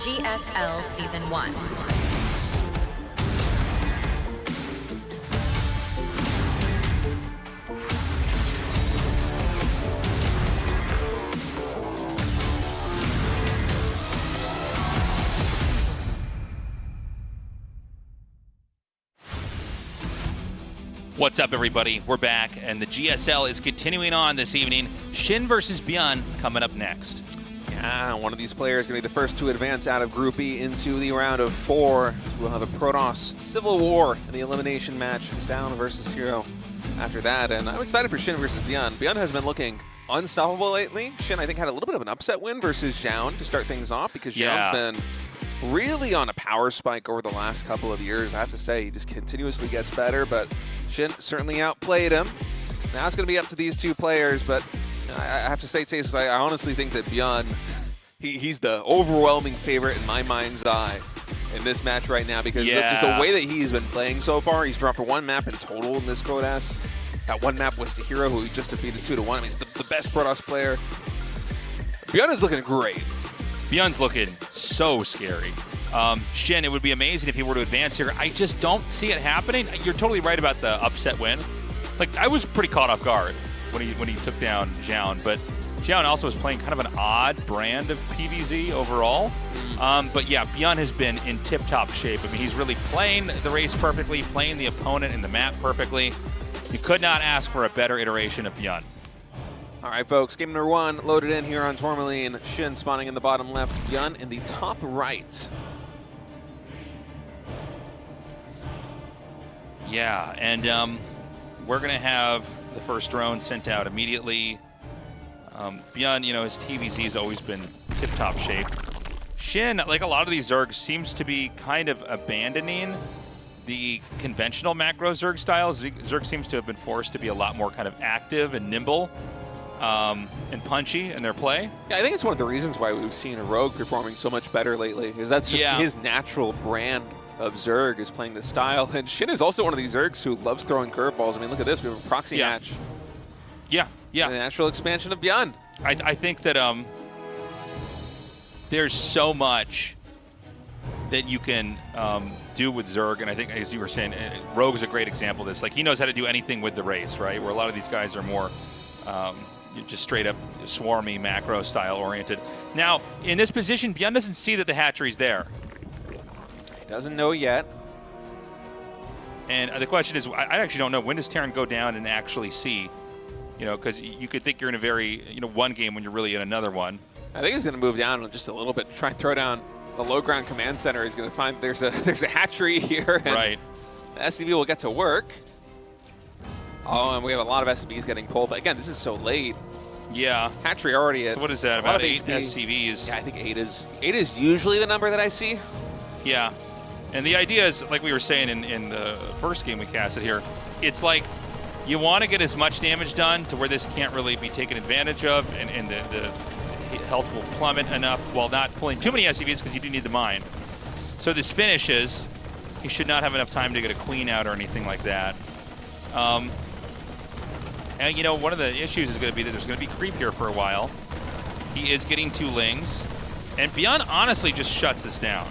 GSL Season 1. What's up, everybody? We're back, and the GSL is continuing on this evening. SHIN versus ByuN coming up next. Yeah, one of these players is going to be the first to advance out of Group E into the round of 4. We'll have a Protoss Civil War in the elimination match, Zoun versus Hero after that. And I'm excited for SHIN versus ByuN. ByuN has been looking unstoppable lately. SHIN, I think, had a little bit of an upset win versus Zoun to start things off because Zoun's been really on a power spike over the last couple of years. I have to say, he just continuously gets better, but SHIN certainly outplayed him. Now it's going to be up to these two players, but I have to say, Tasis, I honestly think that ByuN, he's the overwhelming favorite in my mind's eye in this match right now because just the way that he's been playing so far. He's dropped for 1 map in total in this Protoss. That 1 map was to Hero, who he just defeated 2-1. I mean, he's the best Protoss player. ByuN is looking great. ByuN's looking so scary. SHIN, it would be amazing if he were to advance here. I just don't see it happening. You're totally right about the upset win. Like, I was pretty caught off guard when he took down Zoun, but Zoun also was playing kind of an odd brand of PvZ overall. But yeah, ByuN has been in tip-top shape. I mean, he's really playing the race perfectly, playing the opponent in the map perfectly. You could not ask for a better iteration of ByuN. All right, folks, game number 1 loaded in here on Tourmaline. SHIN spawning in the bottom left, ByuN in the top right. Yeah, and we're going to have the first drone sent out immediately. ByuN, you know, his TVZ has always been tip-top shape. SHIN, like a lot of these Zergs, seems to be kind of abandoning the conventional macro Zerg styles. Zerg seems to have been forced to be a lot more kind of active and nimble and punchy in their play. Yeah, I think it's one of the reasons why we've seen a Rogue performing so much better lately, is that's just his natural brand of Zerg is playing this style. And SHIN is also one of these Zergs who loves throwing curveballs. I mean, look at this. We have a proxy match. Yeah. The natural expansion of ByuN. I think that there's so much that you can do with Zerg, and I think, as you were saying, Rogue's a great example of this. Like, he knows how to do anything with the race, right? Where a lot of these guys are more just straight up swarmy, macro style oriented. Now, in this position, ByuN doesn't see that the hatchery's there. Doesn't know yet. And the question is, I actually don't know, when does Terran go down and actually see? You know, because you could think you're in a very, one game when you're really in another one. I think he's going to move down just a little bit to try and throw down the low ground command center. He's going to find there's a hatchery here. And right. The SCV will get to work. Oh, and we have a lot of SCVs getting pulled. But again, this is so late. Yeah. Hatchery already at so what is that, about 8 SCVs? Yeah, I think 8 is usually the number that I see. Yeah. And the idea is, like we were saying in the first game we casted here, it's like you want to get as much damage done to where this can't really be taken advantage of, and the health will plummet enough while not pulling too many SCVs because you do need the mine. So this finishes. He should not have enough time to get a queen out or anything like that. And, one of the issues is going to be that there's going to be creep here for a while. He is getting 2 lings. And ByuN honestly just shuts this down.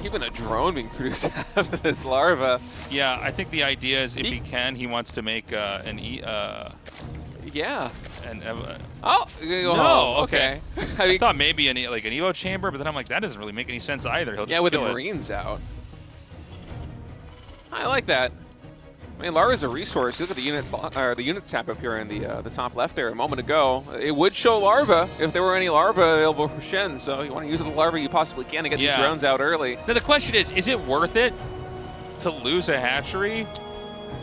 Even a drone being produced out of this larva. Yeah, I think the idea is if he can, he wants to make an yeah. Oh, no, okay. I thought maybe an Evo chamber, but then I'm like, that doesn't really make any sense either. He'll just with the kill Marines out. I like that. I mean, Larva's a resource. Look at the units tab up here in the top left there a moment ago. It would show larva if there were any larva available for SHIN. So you want to use the larva you possibly can to get these drones out early. Now the question is it worth it to lose a hatchery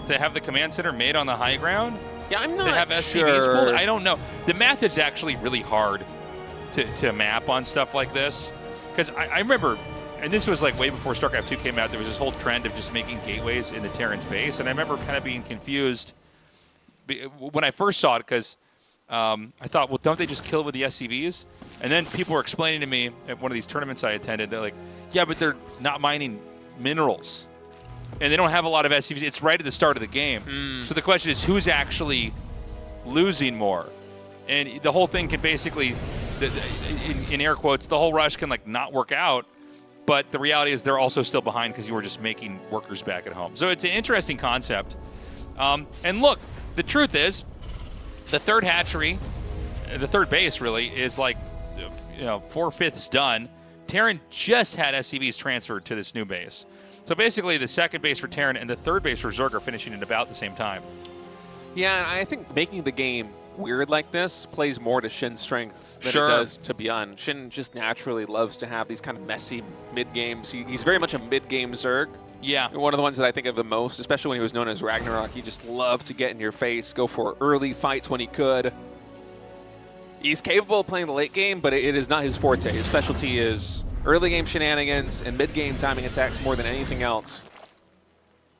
to have the command center made on the high ground? Yeah, I'm not to have SCVs sure. pulled? I don't know. The math is actually really hard to map on stuff like this. Because I remember, and this was like way before StarCraft 2 came out, there was this whole trend of just making gateways in the Terran space. And I remember kind of being confused when I first saw it because I thought, well, don't they just kill it with the SCVs? And then people were explaining to me at one of these tournaments I attended, they're like, yeah, but they're not mining minerals. And they don't have a lot of SCVs. It's right at the start of the game. So the question is, who's actually losing more? And the whole thing can basically in air quotes, the whole rush can like not work out. But the reality is they're also still behind because you were just making workers back at home. So it's an interesting concept. And look, the truth is, the third hatchery, the third base really, is like 4/5 done. Terran just had SCVs transferred to this new base. So basically the second base for Terran and the third base for Zerg are finishing at about the same time. Yeah, and I think making the game weird like this plays more to Shin's strengths than Sure. it does to ByuN. Shin just naturally loves to have these kind of messy mid-games. He's very much a mid-game Zerg. Yeah. One of the ones that I think of the most, especially when he was known as Ragnarok, he just loved to get in your face, go for early fights when he could. He's capable of playing the late game, but it is not his forte. His specialty is early game shenanigans and mid-game timing attacks more than anything else.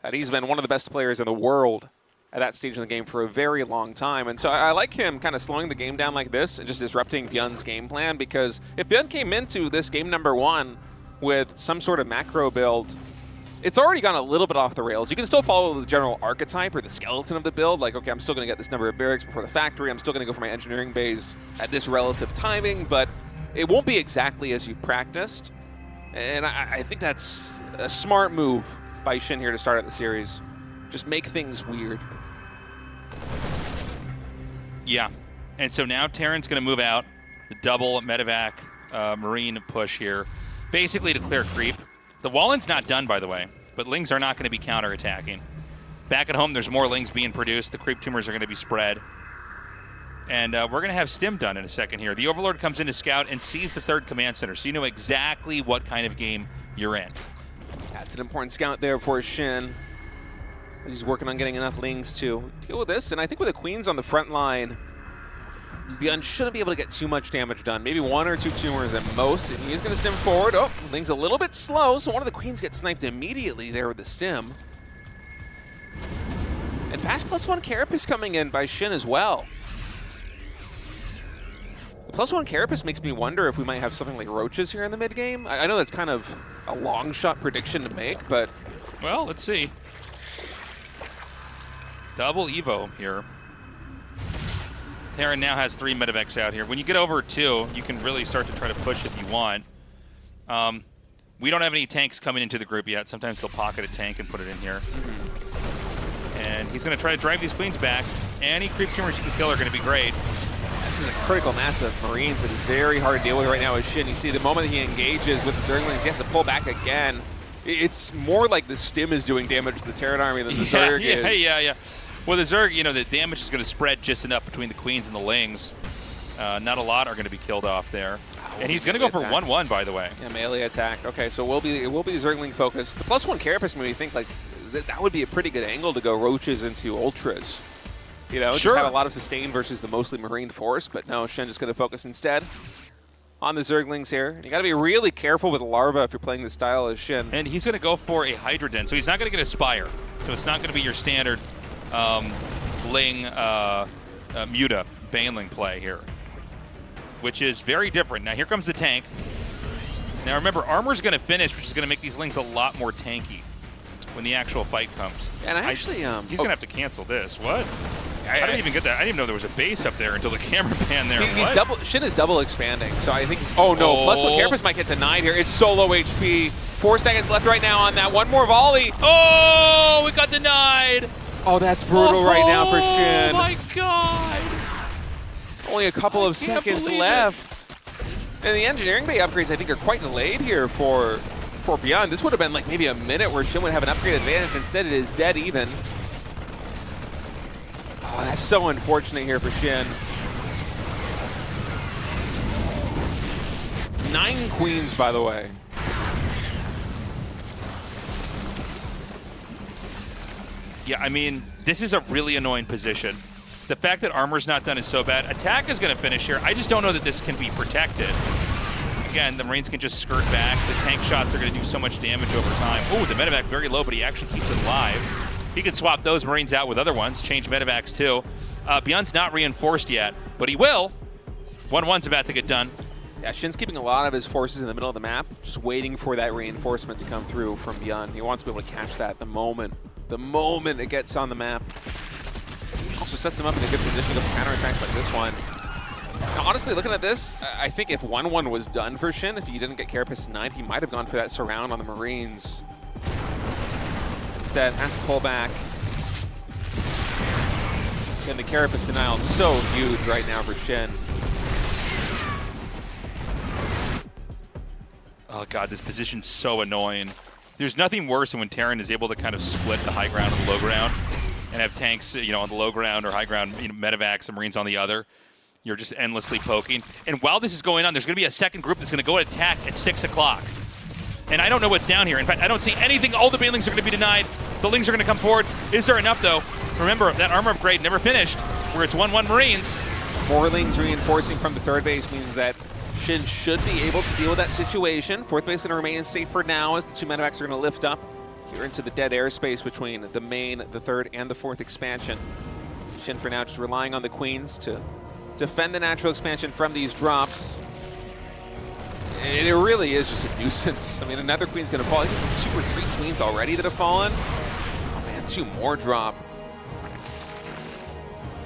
And he's been one of the best players in the world at that stage in the game for a very long time. And so I like him kind of slowing the game down like this and just disrupting ByuN's game plan, because if ByuN came into this game number 1 with some sort of macro build, it's already gone a little bit off the rails. You can still follow the general archetype or the skeleton of the build, like, okay, I'm still going to get this number of barracks before the factory, I'm still going to go for my engineering base at this relative timing, but it won't be exactly as you practiced. And I think that's a smart move by Shin here to start out the series. Just make things weird. Yeah. And so now Terran's going to move out, the double medevac Marine push here, basically to clear creep. The Wallen's not done, by the way, but Lings are not going to be counterattacking. Back at home, there's more Lings being produced. The creep tumors are going to be spread. And we're going to have Stim done in a second here. The Overlord comes in to scout and sees the third command center, so you know exactly what kind of game you're in. That's an important scout there for Shin. He's working on getting enough Lings to deal with this, and I think with the Queens on the front line, ByuN shouldn't be able to get too much damage done. Maybe 1 or 2 tumors at most, and he is going to stim forward. Oh, Ling's a little bit slow, so one of the Queens gets sniped immediately there with the stim. And fast +1 Carapace coming in by Shin as well. The +1 Carapace makes me wonder if we might have something like roaches here in the mid game. I know that's kind of a long shot prediction to make, but well, let's see. Double Evo here. Terran now has 3 medevacs out here. When you get over 2, you can really start to try to push if you want. We don't have any tanks coming into the group yet. Sometimes they'll pocket a tank and put it in here. And he's going to try to drive these Queens back. Any creep tumors you can kill are going to be great. This is a critical mass of Marines that is very hard to deal with right now with Shin. You see the moment he engages with the Zerglings, he has to pull back again. It's more like the stim is doing damage to the Terran army than the Zerg is. Yeah. Well, the Zerg, the damage is going to spread just enough between the Queens and the Lings. Not a lot are going to be killed off there. And he's going to go for 1-1, by the way. Yeah, melee attack. Okay, so it will be Zergling focused. The +1 Carapace made me think like that would be a pretty good angle to go roaches into ultras. Sure. Just have a lot of sustain versus the mostly Marine force, but no, Shin just going to focus instead on the Zerglings here. You got to be really careful with Larva if you're playing the style as Shin. And he's going to go for a Hydra Den, so he's not going to get a Spire. So it's not going to be your standard Ling Muta Baneling play here, which is very different. Now here comes the tank. Now remember, armor's going to finish, which is going to make these Lings a lot more tanky when the actual fight comes. And actually, he's going to have to cancel this. What? I didn't even get that. I didn't even know there was a base up there until the camera pan there. Shin is double expanding, so I think he's. Oh no! +1 Carapace might get denied here. It's solo HP. 4 seconds left right now on that. One more volley. Oh, we got denied. Oh, that's brutal right now for Shin. Oh my God! Only a couple of seconds left. And the engineering bay upgrades, I think, are quite delayed here for ByuN. This would have been like maybe a minute where Shin would have an upgrade advantage. Instead, it is dead even. Oh, that's so unfortunate here for Shin. 9 Queens, by the way. Yeah, I mean, this is a really annoying position. The fact that armor's not done is so bad. Attack is going to finish here. I just don't know that this can be protected. Again, the Marines can just skirt back. The tank shots are going to do so much damage over time. Oh, the medevac very low, but he actually keeps it alive. He can swap those Marines out with other ones, change medevacs too. ByuN's not reinforced yet, but he will. 1-1's about to get done. Yeah, Shin's keeping a lot of his forces in the middle of the map, just waiting for that reinforcement to come through from ByuN. He wants to be able to catch that the moment it gets on the map. Also sets him up in a good position to counterattacks like this one. Now, honestly, looking at this, I think if 1-1 was done for Shin, if he didn't get Carapace denied, he might have gone for that surround on the Marines. Instead, has to pull back. And the Carapace denial is so huge right now for Shin. Oh god, this position's so annoying. There's nothing worse than when Terran is able to kind of split the high ground and the low ground and have tanks, you know, on the low ground or high ground, you know, medevacs and Marines on the other. You're just endlessly poking. And while this is going on, there's going to be a second group that's going to go and attack at 6 o'clock. And I don't know what's down here. In fact, I don't see anything. All the banelings are going to be denied. The Lings are going to come forward. Is there enough, though? Remember, that armor upgrade never finished, where it's 1-1 Marines. More Lings reinforcing from the third base means that Shin should be able to deal with that situation. Fourth base going to remain safe for now as the two medevacs are going to lift up here into the dead airspace between the main, the third, and the fourth expansion. Shin for now just relying on the Queens to defend the natural expansion from these drops. And it really is just a nuisance. I mean, another Queen's going to fall. I think this is 2 or 3 Queens already that have fallen. Oh man, 2 more drop.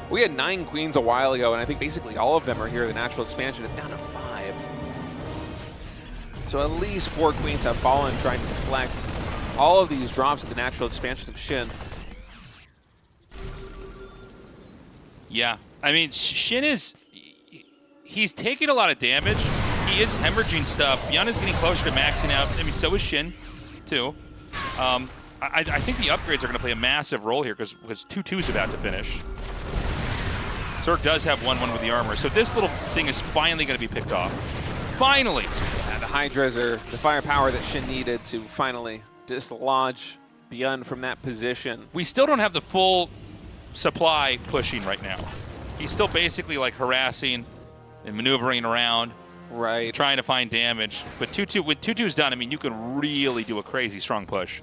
We had 9 Queens a while ago, and I think basically all of them are here in the natural expansion. It's down to 5. So at least 4 Queens have fallen trying to deflect all of these drops at the natural expansion of Shin. Yeah, I mean, Shin is, he's taking a lot of damage. He is hemorrhaging stuff. ByuN is getting closer to maxing out. I mean, so is Shin, too. I think the upgrades are going to play a massive role here because 2-2's about to finish. Zerg does have 1-1 with the armor, so this little thing is finally going to be picked off. Finally! Yeah, the Hydras are the firepower that Shin needed to finally dislodge ByuN from that position. We still don't have the full supply pushing right now. He's still basically like harassing and maneuvering around. Right. Trying to find damage. But 2-2, with 2-2's done, I mean, you can really do a crazy strong push.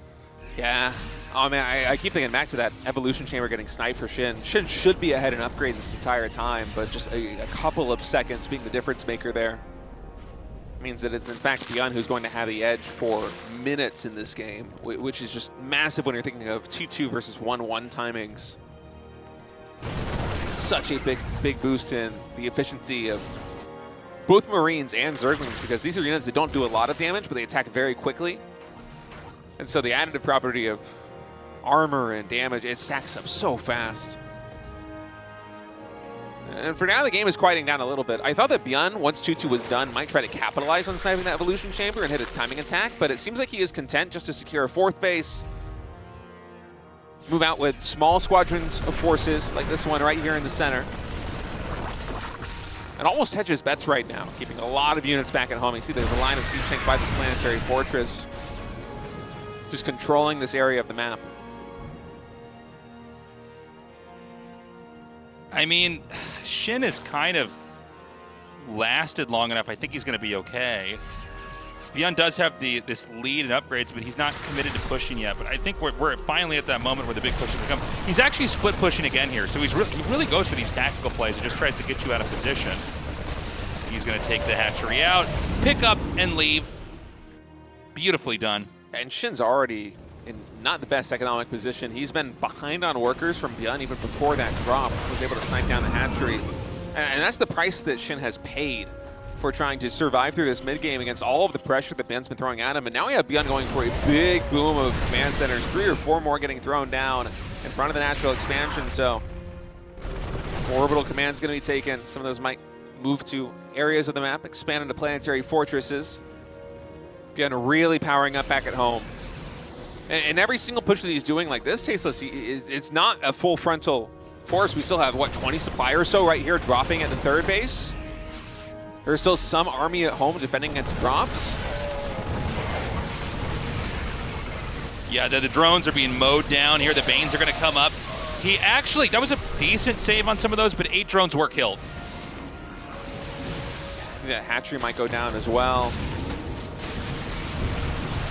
Yeah. Oh, man, I keep thinking back to that Evolution Chamber getting sniped for Shin. Shin should be ahead in upgrades this entire time, but just a couple of seconds being the difference maker there means that it's, in fact, ByuN who's going to have the edge for minutes in this game, which is just massive when you're thinking of 2-2 versus 1-1 timings. It's such a big boost in the efficiency of both Marines and Zerglings, because these are units that don't do a lot of damage, but they attack very quickly. And so the additive property of armor and damage, it stacks up so fast. And for now, the game is quieting down a little bit. I thought that ByuN, once 2-2 was done, might try to capitalize on sniping that Evolution Chamber and hit a timing attack, but it seems like he is content just to secure a 4th base, move out with small squadrons of forces, like this one right here in the center, and almost hedges bets right now, keeping a lot of units back at home. You see there's a line of siege tanks by this planetary fortress, just controlling this area of the map. I mean, Shin has kind of lasted long enough. I think he's going to be okay. ByuN does have this lead in upgrades, but he's not committed to pushing yet. But I think we're finally at that moment where the big push is going to come. He's actually split pushing again here, so he really goes for these tactical plays and just tries to get you out of position. He's going to take the hatchery out, pick up, and leave. Beautifully done. And Shin's already in not the best economic position. He's been behind on workers from ByuN even before that drop. Was able to snipe down the hatchery. And that's the price that Shin has paid for trying to survive through this mid-game against all of the pressure that ByuN's been throwing at him. And now we have ByuN going for a big boom of command centers, 3 or 4 more getting thrown down in front of the natural expansion. So orbital command's going to be taken. Some of those might move to areas of the map, expand into planetary fortresses. ByuN really powering up back at home. And every single push that he's doing like this, Tasteless, it's not a full frontal force. We still have, what, 20 supply or so right here dropping at the third base? There's still some army at home defending against drops. Yeah, the drones are being mowed down here. The Banes are going to come up. He actually, that was a decent save on some of those, but 8 drones were killed. That hatchery might go down as well.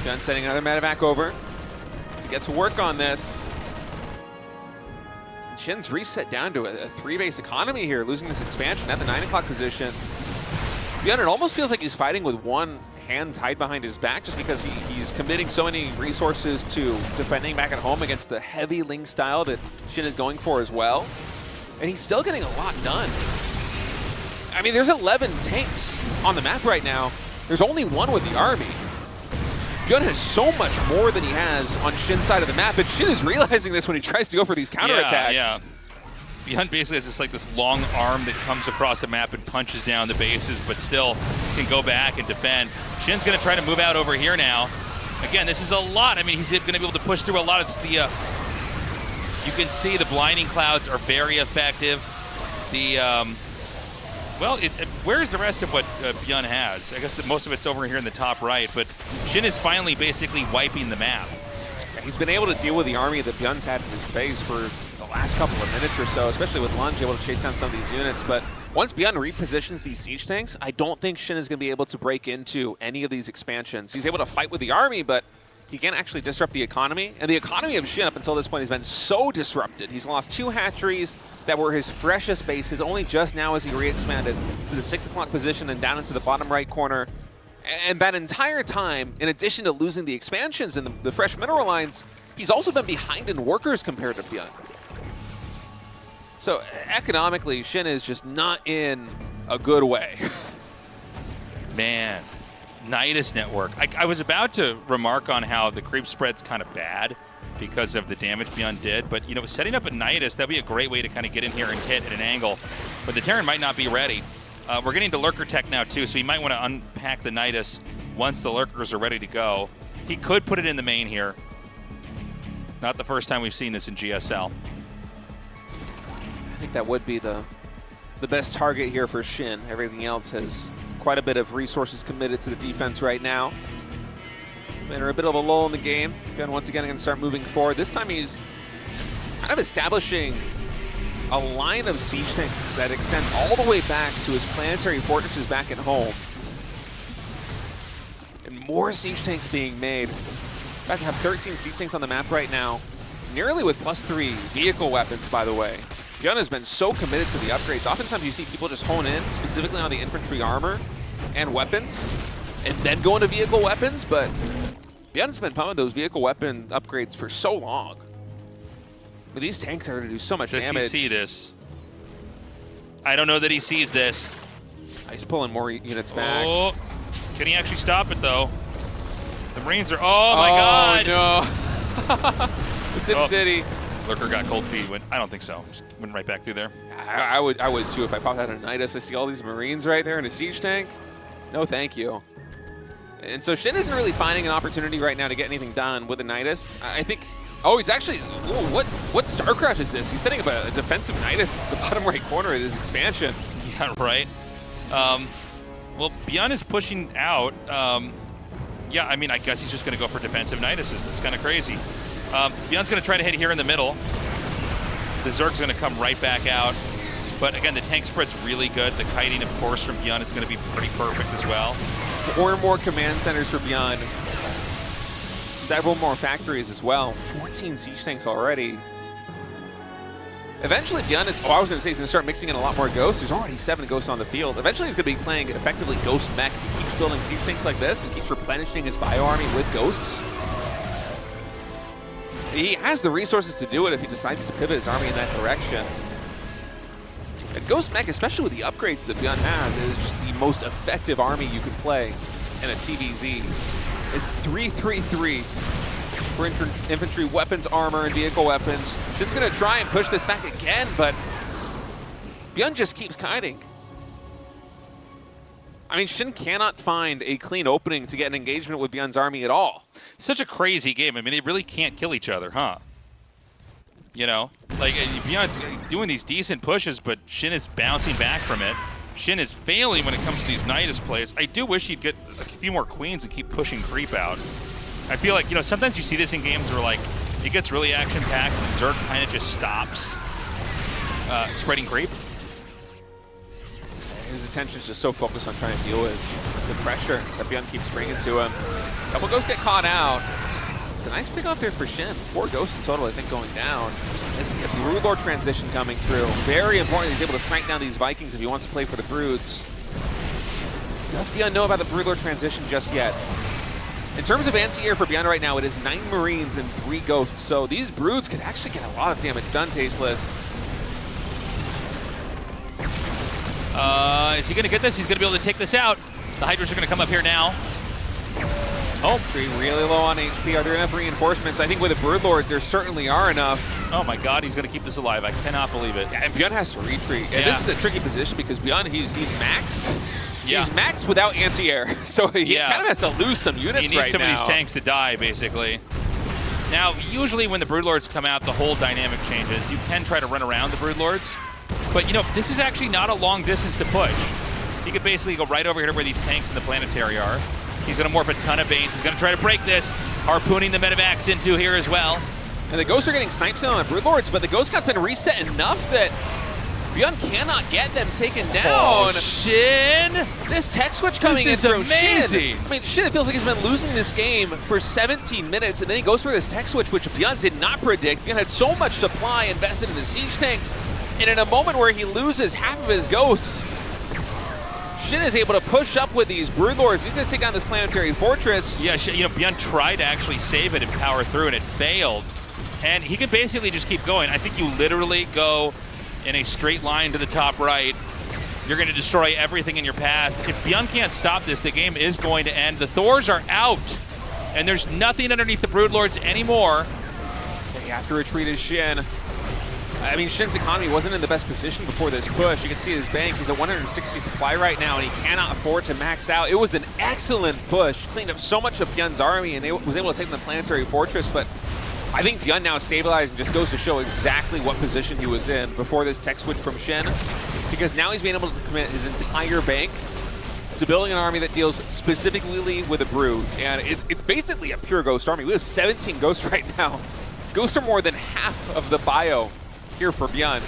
ByuN sending another medevac over to get to work on this. And Shin's reset down to a 3-base economy here, losing this expansion at the 9 o'clock position. ByuN, it almost feels like he's fighting with one hand tied behind his back just because he's committing so many resources to defending back at home against the heavy Ling style that Shin is going for as well. And he's still getting a lot done. I mean, there's 11 tanks on the map right now. There's only one with the army. ByuN has so much more than he has on SHIN's side of the map, and SHIN is realizing this when he tries to go for these counterattacks. Yeah. ByuN basically has this long arm that comes across the map and punches down the bases, but still can go back and defend. SHIN's going to try to move out over here now. Again, this is a lot. I mean, he's going to be able to push through a lot. It's the you can see the blinding clouds are very effective. The well, where's the rest of what ByuN has? I guess that most of it's over here in the top right, but SHIN is finally basically wiping the map. He's been able to deal with the army that ByuN's had in his space for the last couple of minutes or so, especially with Lunge able to chase down some of these units. But once ByuN repositions these siege tanks, I don't think SHIN is going to be able to break into any of these expansions. He's able to fight with the army, but he can't actually disrupt the economy. And the economy of SHIN up until this point has been so disrupted. He's lost 2 hatcheries that were his freshest bases, only just now as he re-expanded to the 6 o'clock position and down into the bottom right corner. And that entire time, in addition to losing the expansions and the fresh mineral lines, he's also been behind in workers compared to ByuN. So economically, SHIN is just not in a good way. Man, Nidus network. I was about to remark on how the creep spread's kind of bad because of the damage ByuN did, but you know, setting up a Nidus, that'd be a great way to kind of get in here and hit at an angle. But the Terran might not be ready. We're getting to Lurker tech now too, so he might want to unpack the Nidus once the Lurkers are ready to go. He could put it in the main here. Not the first time we've seen this in GSL. I think that would be the best target here for SHIN. Everything else has quite a bit of resources committed to the defense right now. They're a bit of a lull in the game. ByuN once again going to start moving forward. This time he's kind of establishing a line of siege tanks that extend all the way back to his planetary fortresses back at home. And more siege tanks being made. About to have 13 siege tanks on the map right now, nearly with +3 vehicle weapons, by the way. ByuN has been so committed to the upgrades. Oftentimes you see people just hone in specifically on the infantry armor and weapons, and then go into vehicle weapons, but ByuN's been pumping those vehicle weapon upgrades for so long. But these tanks are going to do so much damage. Does he see this? I don't know that he sees this. He's pulling more units back. Oh, can he actually stop it though? The Marines are, oh my God. No. The Sim City. Lurker got cold feet. I don't think so. Just went right back through there. I would too if I popped out a Nidus. I see all these Marines right there in a siege tank. No, thank you. And so SHIN isn't really finding an opportunity right now to get anything done with a Nidus. I think. Oh, he's actually. Whoa, what StarCraft is this? He's setting up a defensive Nidus. It's the bottom right corner of his expansion. Yeah, right. Well, ByuN is pushing out. Yeah, I mean, I guess he's just going to go for defensive Niduses. That's kind of crazy. ByuN's going to try to hit here in the middle. The Zerg's going to come right back out. But again, the tank spread's really good. The kiting, of course, from ByuN is going to be pretty perfect as well. 4 more command centers for ByuN. Several more factories as well. 14 siege tanks already. Eventually, ByuN is, I was going to say he's going to start mixing in a lot more ghosts. There's already 7 ghosts on the field. Eventually, he's going to be playing effectively ghost mech. He keeps building siege tanks like this and keeps replenishing his bio army with ghosts. He has the resources to do it if he decides to pivot his army in that direction. And Ghost Mech, especially with the upgrades that ByuN has, is just the most effective army you could play in a TVZ. It's 3-3-3 for infantry weapons, armor, and vehicle weapons. SHIN's going to try and push this back again, but ByuN just keeps kiting. I mean, SHIN cannot find a clean opening to get an engagement with ByuN's army at all. Such a crazy game. I mean, they really can't kill each other, huh? You know? Like, ByuN's doing these decent pushes, but SHIN is bouncing back from it. SHIN is failing when it comes to these Nidus plays. I do wish he'd get a few more queens and keep pushing creep out. I feel like, you know, sometimes you see this in games where, like, it gets really action-packed and Zerg kind of just stops spreading creep. His attention is just so focused on trying to deal with the pressure that ByuN keeps bringing to him. A couple ghosts get caught out. It's a nice pick off there for SHIN. 4 ghosts in total, I think, going down. There's a Broodlord transition coming through. Very important he's able to snipe down these Vikings if he wants to play for the Broods. Does ByuN know about the Broodlord transition just yet? In terms of anti-air for ByuN right now, it is 9 Marines and 3 Ghosts. So these Broods could actually get a lot of damage done, Tasteless. Is he going to get this? He's going to be able to take this out. The Hydras are going to come up here now. Oh, really low on HP. Are there enough reinforcements? I think with the Broodlords, there certainly are enough. Oh my God, he's going to keep this alive. I cannot believe it. Yeah, and ByuN has to retreat. And this is a tricky position because ByuN, he's maxed. Yeah. He's maxed without anti-air, so he kind of has to lose some units right now. He needs some of these tanks to die, basically. Now, usually when the Broodlords come out, the whole dynamic changes. You can try to run around the Broodlords, but you know, this is actually not a long distance to push. He could basically go right over here to where these tanks in the planetary are. He's going to morph a ton of Banes. He's going to try to break this, harpooning the Medivacs into here as well. And the Ghosts are getting snipes on the Broodlords, but the Ghost God's been reset enough that ByuN cannot get them taken down. Oh, SHIN! This tech switch coming in from amazing. SHIN. I mean, SHIN, it feels like he's been losing this game for 17 minutes, and then he goes for this tech switch, which ByuN did not predict. ByuN had so much supply invested in the siege tanks, and in a moment where he loses half of his Ghosts, SHIN is able to push up with these Broodlords. He's going to take down this planetary fortress. Yeah, you know, ByuN tried to actually save it and power through, and it failed. And he can basically just keep going. I think you literally go in a straight line to the top right. You're going to destroy everything in your path. If ByuN can't stop this, the game is going to end. The Thors are out, and there's nothing underneath the Broodlords anymore. They have to retreat as SHIN. I mean, SHIN's economy wasn't in the best position before this push. You can see his bank. He's at 160 supply right now, and he cannot afford to max out. It was an excellent push. Cleaned up so much of ByuN's army, and they was able to take the planetary fortress, but I think ByuN now stabilized and just goes to show exactly what position he was in before this tech switch from SHIN, because now he's being able to commit his entire bank to building an army that deals specifically with the Broods, and it's basically a pure Ghost army. We have 17 Ghosts right now. Ghosts are more than half of the bio here for ByuN.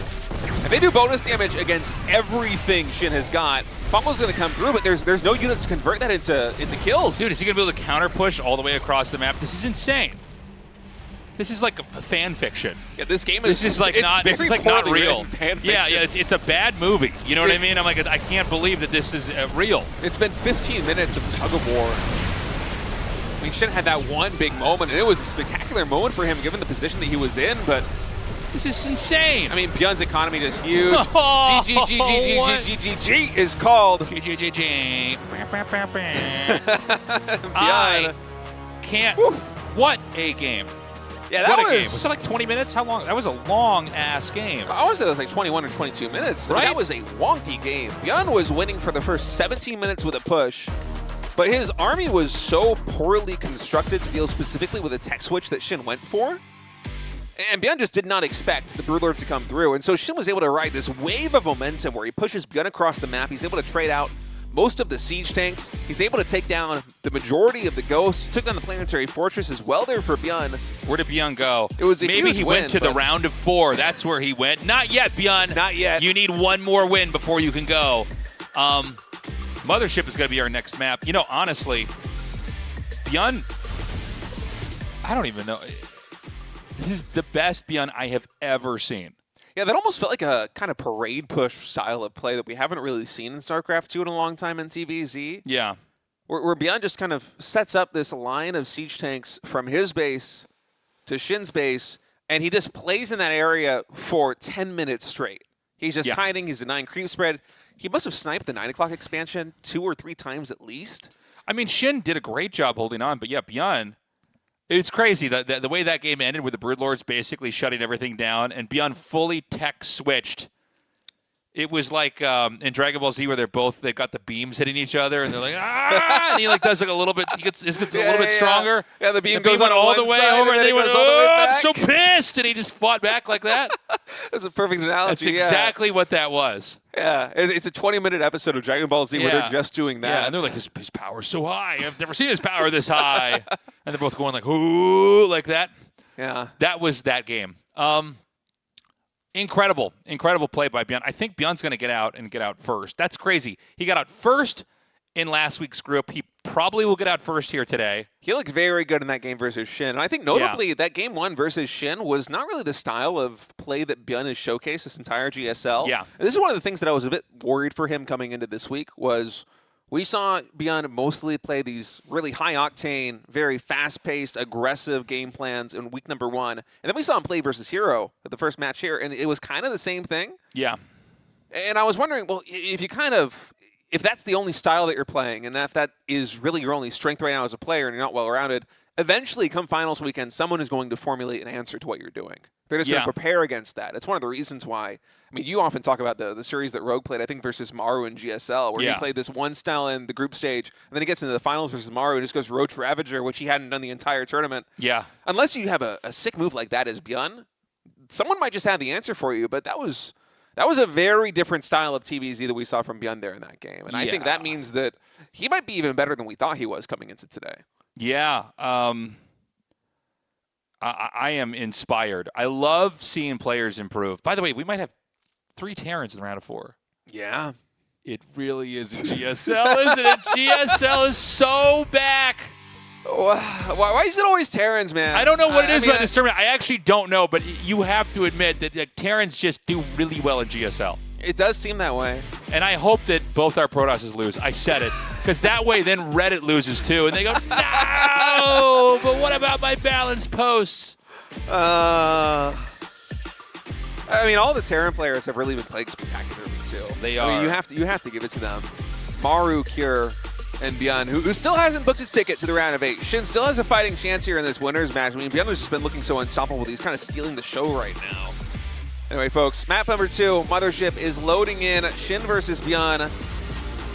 And they do bonus damage against everything SHIN has got. Fumble's going to come through, but there's no units to convert that into kills. Dude, is he going to be able to counter push all the way across the map? This is insane. This is like a fan fiction. Yeah, this game is. This is like not real. Yeah, it's a bad movie. You know what I mean? I'm like, I can't believe that this is real. It's been 15 minutes of tug of war. I mean, SHIN had that one big moment, and it was a spectacular moment for him, given the position that he was in. But this is insane. I mean, ByuN's economy is huge. GG is called. GG. ByuN. I can't. Woo. What a game. Yeah, that was it like 20 minutes? How long? That was a long-ass game. I want to say it was like 21 or 22 minutes. Right? That was a wonky game. ByuN was winning for the first 17 minutes with a push, but his army was so poorly constructed to deal specifically with a tech switch that SHIN went for. And ByuN just did not expect the Broodlords to come through. And so SHIN was able to ride this wave of momentum where he pushes ByuN across the map. He's able to trade out most of the siege tanks. He's able to take down the majority of the Ghosts. Took down the planetary fortress as well there for ByuN. Where did ByuN go? It was a Maybe huge he win, went to the round of 4. That's where he went. Not yet, ByuN. Not yet. You need one more win before you can go. Mothership is going to be our next map. You know, honestly, ByuN, I don't even know. This is the best ByuN I have ever seen. Yeah, that almost felt like a kind of parade push style of play that we haven't really seen in StarCraft 2 in a long time in TVZ. Yeah. Where ByuN just kind of sets up this line of siege tanks from his base to SHIN's base, and he just plays in that area for 10 minutes straight. He's just hiding, he's denying creep spread. He must have sniped the 9 o'clock expansion 2 or 3 times at least. I mean, SHIN did a great job holding on, but yeah, ByuN, it's crazy the way that game ended with the Broodlords basically shutting everything down and ByuN fully tech switched. It was like in Dragon Ball Z where they've got the beams hitting each other and they're like, ah! And he like does like a little bit, he gets a little bit stronger. Yeah, the beam goes went on all the way over and they went, oh, I'm so pissed. And he just fought back like that. That's a perfect analogy. That's exactly what that was. Yeah, it's a 20-minute episode of Dragon Ball Z where they're just doing that. Yeah, and they're like, his power's so high. I've never seen his power this high. And they're both going like, ooh, like that. Yeah. That was that game. Incredible play by ByuN. I think ByuN's going to get out first. That's crazy. He got out first in last week's group. He probably will get out first here today. He looked very good in that game versus SHIN. And I think notably that game 1 versus SHIN was not really the style of play that ByuN has showcased this entire GSL. Yeah. And this is one of the things that I was a bit worried for him coming into this week was we saw ByuN mostly play these really high-octane, very fast-paced, aggressive game plans in week number 1. And then we saw him play versus Hero at the first match here, and it was kind of the same thing. Yeah. And I was wondering, well, if that's the only style that you're playing, and if that is really your only strength right now as a player, and you're not well-rounded, eventually, come finals weekend, someone is going to formulate an answer to what you're doing. They're just going to prepare against that. It's one of the reasons why. I mean, you often talk about the series that Rogue played, I think, versus Maru and GSL, where he played this one style in the group stage, and then he gets into the finals versus Maru and just goes Roach Ravager, which he hadn't done the entire tournament. Yeah. Unless you have a sick move like that as ByuN, someone might just have the answer for you, but that was a very different style of TBZ that we saw from ByuN there in that game. And I think that means that he might be even better than we thought he was coming into today. Yeah. I am inspired. I love seeing players improve. By the way, we might have 3 Terrans in the round of 4. Yeah. It really is a GSL, isn't it? GSL is so back. Why is it always Terrans, man? I don't know what it is about this tournament. I actually don't know, but you have to admit that Terrans just do really well in GSL. It does seem that way. And I hope that both our Protosses lose. I said it. Because that way then Reddit loses too. And they go, no! But what about my balanced posts? I mean, all the Terran players have really been playing spectacularly too. They are. I mean, you have to give it to them. Maru, Cure, and ByuN, who still hasn't booked his ticket to the round of 8. SHIN still has a fighting chance here in this winners match. I mean, ByuN has just been looking so unstoppable. He's kind of stealing the show right now. Anyway, folks, map number 2, Mothership is loading in. SHIN versus ByuN.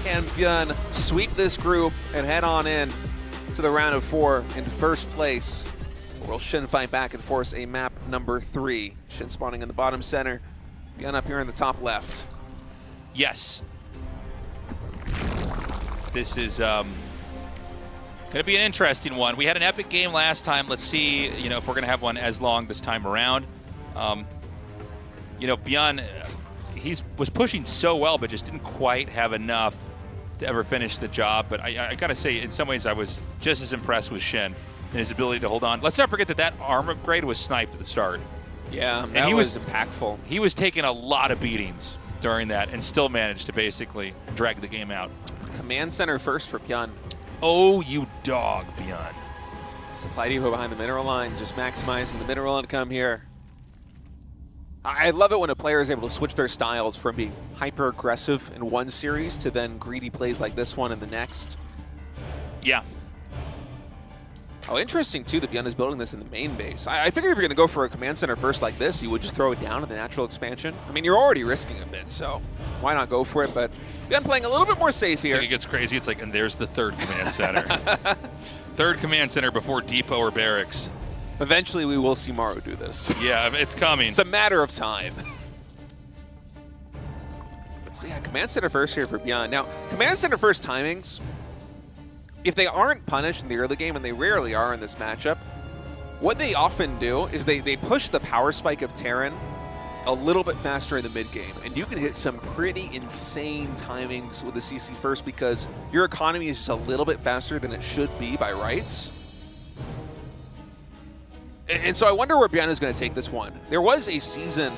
Can ByuN sweep this group and head on in to the round of 4 in first place? Or will SHIN fight back and force a map number 3? SHIN spawning in the bottom center. ByuN up here in the top left. Yes. This is going to be an interesting one. We had an epic game last time. Let's see, if we're going to have one as long this time around. ByuN, he was pushing so well, but just didn't quite have enough to ever finish the job. But I got to say, in some ways, I was just as impressed with SHIN and his ability to hold on. Let's not forget that arm upgrade was sniped at the start. Yeah, and he was impactful. He was taking a lot of beatings during that and still managed to basically drag the game out. Command center first for ByuN. Oh, you dog, ByuN. Supply depot behind the mineral line, just maximizing the mineral income here. I love it when a player is able to switch their styles from being hyper-aggressive in one series to then greedy plays like this one in the next. Yeah. Oh, interesting, too, that ByuN is building this in the main base. I figured if you're going to go for a command center first like this, you would just throw it down in the natural expansion. I mean, you're already risking a bit, so why not go for it? But ByuN playing a little bit more safe here. It's like it gets crazy. It's like, and there's the third command center. Third command center before depot or barracks. Eventually, we will see Maru do this. Yeah, it's coming. It's a matter of time. So yeah, command center first here for ByuN. Now, command center first timings, if they aren't punished in the early game, and they rarely are in this matchup, what they often do is they push the power spike of Terran a little bit faster in the mid game, and you can hit some pretty insane timings with the CC first because your economy is just a little bit faster than it should be by rights. And so I wonder where ByuN is going to take this one. There was a season,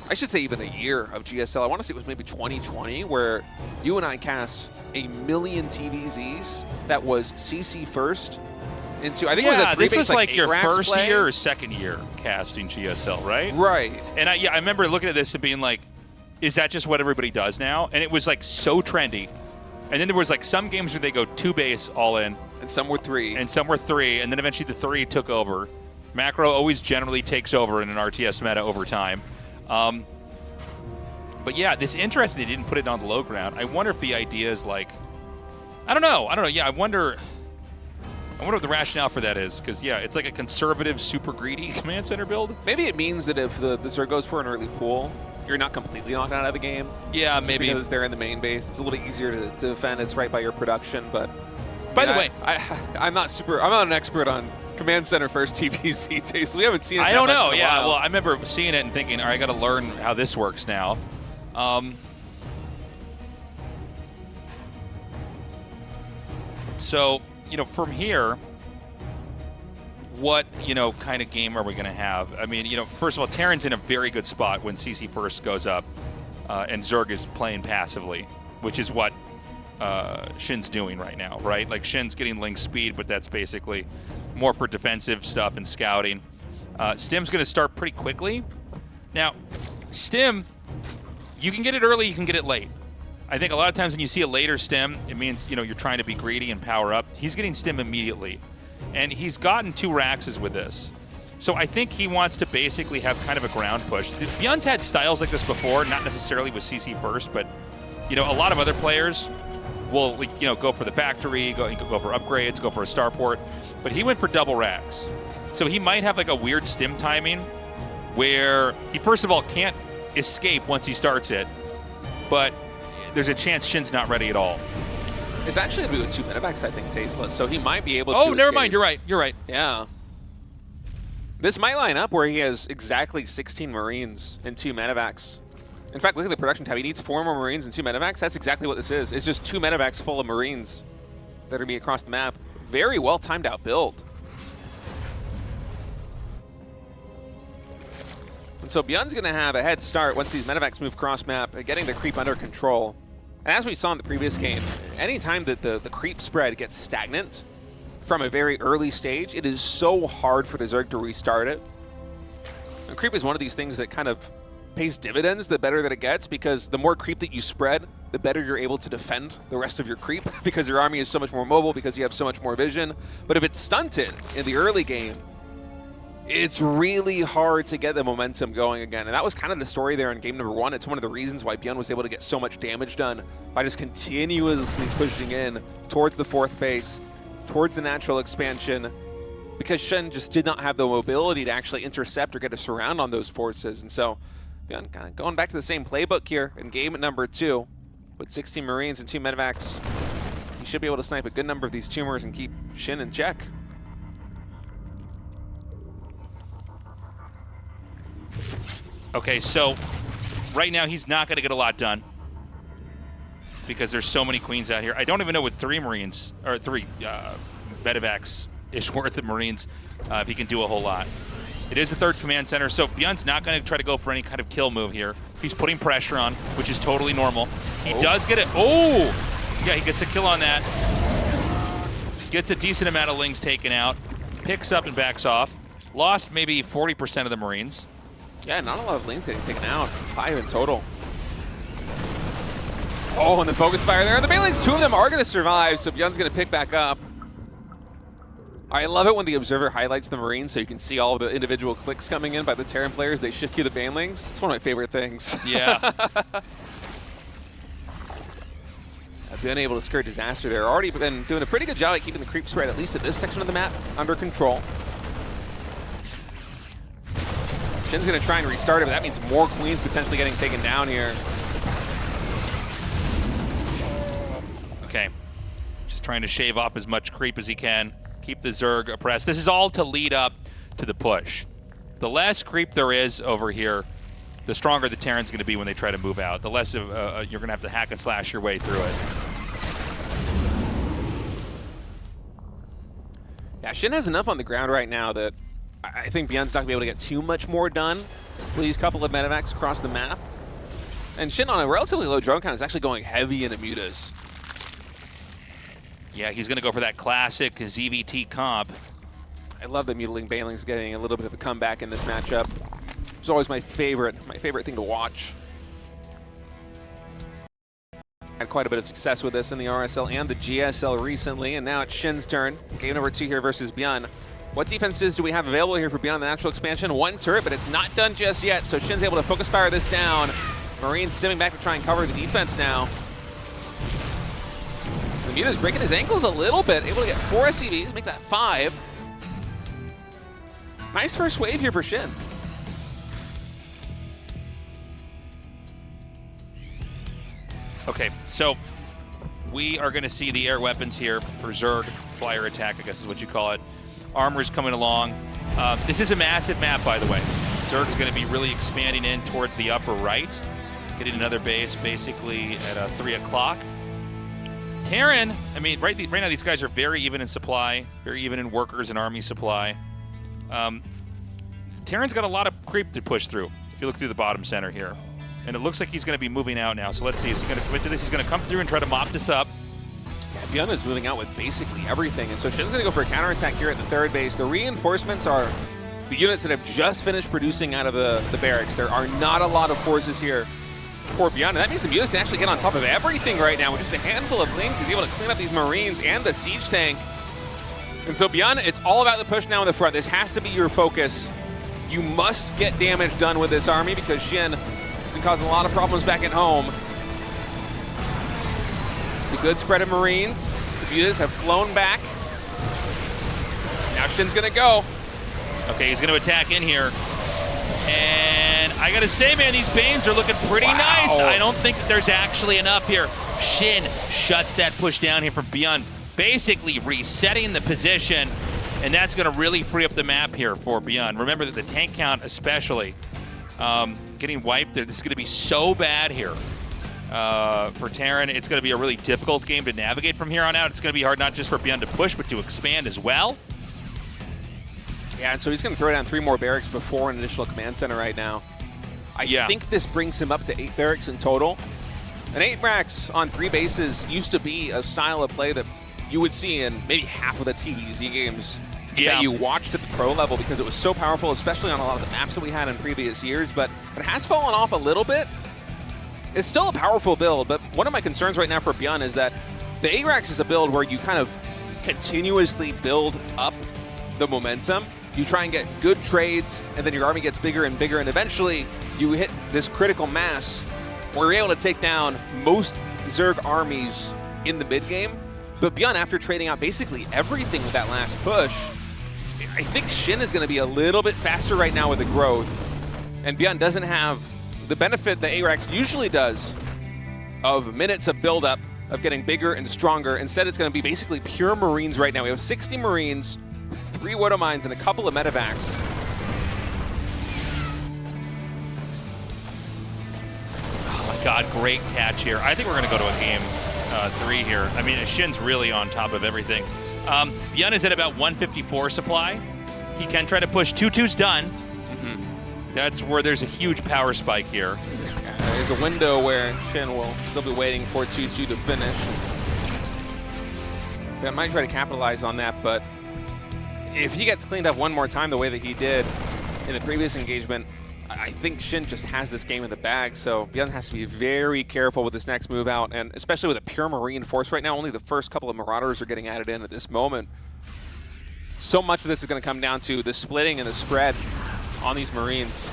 I should say even a year of GSL, I want to say it was maybe 2020, where you and I cast 1 million TVZs that was CC first into, I think it was a 3-base, this was like your first play. year or second year casting GSL, right? Right. And I remember looking at this and being like, is that just what everybody does now? And it was like so trendy. And then there was like some games where they go 2-base all in. And some were 3. And some were 3. And then eventually the 3 took over. Macro always generally takes over in an RTS meta over time. But yeah, this interesting they didn't put it on the low ground. I wonder if the idea is like, I don't know. Yeah, I wonder what the rationale for that is. Because yeah, it's like a conservative, super greedy command center build. Maybe it means that if the Zerg goes for an early pool, you're not completely knocked out of the game. Yeah, maybe. Because they're in the main base. It's a little bit easier to defend. It's right by your production. But by the way, I'm not an expert on command center first TVZ taste. We haven't seen it. I don't know. Yeah, well, I remember seeing it and thinking, all right, I got to learn how this works now. So, from here, what, kind of game are we going to have? I mean, first of all, Terran's in a very good spot when CC first goes up, and Zerg is playing passively, which is what SHIN's doing right now, right? Like, SHIN's getting link speed, but that's basically more for defensive stuff and scouting. Stim's going to start pretty quickly. Now, Stim, You can get it early, you can get it late. I think a lot of times when you see a later stim, it means, you know, you're trying to be greedy and power up. He's getting stim immediately. And he's gotten 2 Raxes with this. So I think he wants to basically have kind of a ground push. ByuN's had styles like this before, not necessarily with CC first, but, you know, a lot of other players will, you know, go for the factory, go for upgrades, go for a starport. But he went for double Rax. So he might have like a weird stim timing where he, first of all, can't escape once he starts it, but there's a chance Shin's not ready at all. It's actually going to be with 2 medevacs, I think, tasteless, so he might be able to never escape. mind, you're right, you're right. Yeah. This might line up where he has exactly 16 Marines and 2 medevacs. In fact, look at the production tab. He needs 4 more Marines and 2 medevacs. That's exactly what this is. It's just 2 medevacs full of Marines that are going to be across the map. Very well timed out build. And so ByuN's going to have a head start once these medevacs move cross map, getting the creep under control. And as we saw in the previous game, anytime that the creep spread gets stagnant from a very early stage, it is so hard for the Zerg to restart it. And creep is one of these things that kind of pays dividends the better that it gets, because the more creep that you spread, the better you're able to defend the rest of your creep, because your army is so much more mobile, because you have so much more vision. But if it's stunted in the early game, it's really hard to get the momentum going again. And that was kind of the story there in game number 1. It's one of the reasons why ByuN was able to get so much damage done by just continuously pushing in towards the 4th base, towards the natural expansion, because SHIN just did not have the mobility to actually intercept or get a surround on those forces. And so ByuN kind of going back to the same playbook here in game number 2 with 16 Marines and 2 medevacs. He should be able to snipe a good number of these tumors and keep SHIN in check. Okay, so right now he's not going to get a lot done because there's so many queens out here. I don't even know with 3 Marines, or 3 medevacs-ish worth of Marines, if he can do a whole lot. It is a 3rd command center, so ByuN's not going to try to go for any kind of kill move here. He's putting pressure on, which is totally normal. He does get it. Oh! Yeah, he gets a kill on that. Gets a decent amount of Lings taken out. Picks up and backs off. Lost maybe 40% of the Marines. Yeah, not a lot of Lings getting taken out. 5 in total. Oh, and the focus fire there. And the Banelings, 2 of them are going to survive, so ByuN's going to pick back up. I love it when the Observer highlights the Marines so you can see all the individual clicks coming in by the Terran players. They shift you the Banelings. It's one of my favorite things. Yeah. ByuN able to skirt disaster there. Already been doing a pretty good job at keeping the creep spread, at least at this section of the map, under control. Shin's going to try and restart it, but that means more queens potentially getting taken down here. Okay. Just trying to shave off as much creep as he can. Keep the Zerg oppressed. This is all to lead up to the push. The less creep there is over here, the stronger the Terran's going to be when they try to move out. The less of you're going to have to hack and slash your way through it. Yeah, Shin has enough on the ground right now that I think ByuN's not going to be able to get too much more done with these couple of medevacs across the map. And Shin on a relatively low drone count is actually going heavy into mutas. Yeah, he's going to go for that classic ZVT comp. I love that Mutilating Banelings getting a little bit of a comeback in this matchup. It's always my favorite thing to watch. Had quite a bit of success with this in the RSL and the GSL recently, and now it's Shin's turn. Game number 2 here versus ByuN. What defenses do we have available here for ByuN the natural expansion? 1 turret, but it's not done just yet, so Shin's able to focus fire this down. Marines stimming back to try and cover the defense now. The Muta's breaking his ankles a little bit, able to get 4 SCVs, make that 5. Nice first wave here for Shin. Okay, so we are going to see the air weapons here for Zerg. Flyer attack, I guess is what you call it. Armor's coming along. This is a massive map, by the way. Zerg is going to be really expanding in towards the upper right, getting another base basically at 3 o'clock. Terran, I mean, right now these guys are very even in supply, very even in workers and army supply. Terran's got a lot of creep to push through, if you look through the bottom center here. And it looks like he's going to be moving out now, so let's see. Is he going to commit to this? He's going to come through and try to mop this up. ByuN is moving out with basically everything, and so Shin's going to go for a counterattack here at the 3rd base. The reinforcements are the units that have just finished producing out of the barracks. There are not a lot of forces here for ByuN, and that means the Muse can actually get on top of everything right now with just a handful of things. He's able to clean up these Marines and the Siege Tank. And so ByuN, it's all about the push now in the front. This has to be your focus. You must get damage done with this army because SHIN has been causing a lot of problems back at home. It's a good spread of Marines. The Muse have flown back. Now SHIN's gonna go. Okay, he's gonna attack in here. And I gotta say, man, these Banes are looking pretty nice. I don't think that there's actually enough here. SHIN shuts that push down here from ByuN, basically resetting the position, and that's gonna really free up the map here for ByuN. Remember that the tank count especially, getting wiped there, this is gonna be so bad here for Terran. It's gonna be a really difficult game to navigate from here on out. It's gonna be hard not just for ByuN to push, but to expand as well. Yeah, and so he's going to throw down 3 more barracks before an initial command center right now. I think this brings him up to 8 barracks in total. And 8 barracks on 3 bases used to be a style of play that you would see in maybe half of the TVZ games that you watched at the pro level because it was so powerful, especially on a lot of the maps that we had in previous years. But it has fallen off a little bit. It's still a powerful build, but one of my concerns right now for ByuN is that the ARAX is a build where you kind of continuously build up the momentum. You try and get good trades, and then your army gets bigger and bigger, and eventually you hit this critical mass where you're able to take down most Zerg armies in the mid-game. But ByuN, after trading out basically everything with that last push, I think SHIN is going to be a little bit faster right now with the growth. And ByuN doesn't have the benefit that ARAX usually does of minutes of build-up, of getting bigger and stronger. Instead, it's going to be basically pure Marines right now. We have 60 Marines, 3 Widow Mines, and a couple of medevacs. Oh my god, great catch here. I think we're going to go to a game 3 here. I mean, SHIN's really on top of everything. ByuN is at about 154 supply. He can try to push 2-2's done. That's where there's a huge power spike here. There's a window where SHIN will still be waiting for 2-2 to finish. I might try to capitalize on that, but if he gets cleaned up one more time the way that he did in the previous engagement, I think SHIN just has this game in the bag, so ByuN has to be very careful with this next move out, and especially with a pure Marine force right now, only the first couple of Marauders are getting added in at this moment. So much of this is going to come down to the splitting and the spread on these Marines.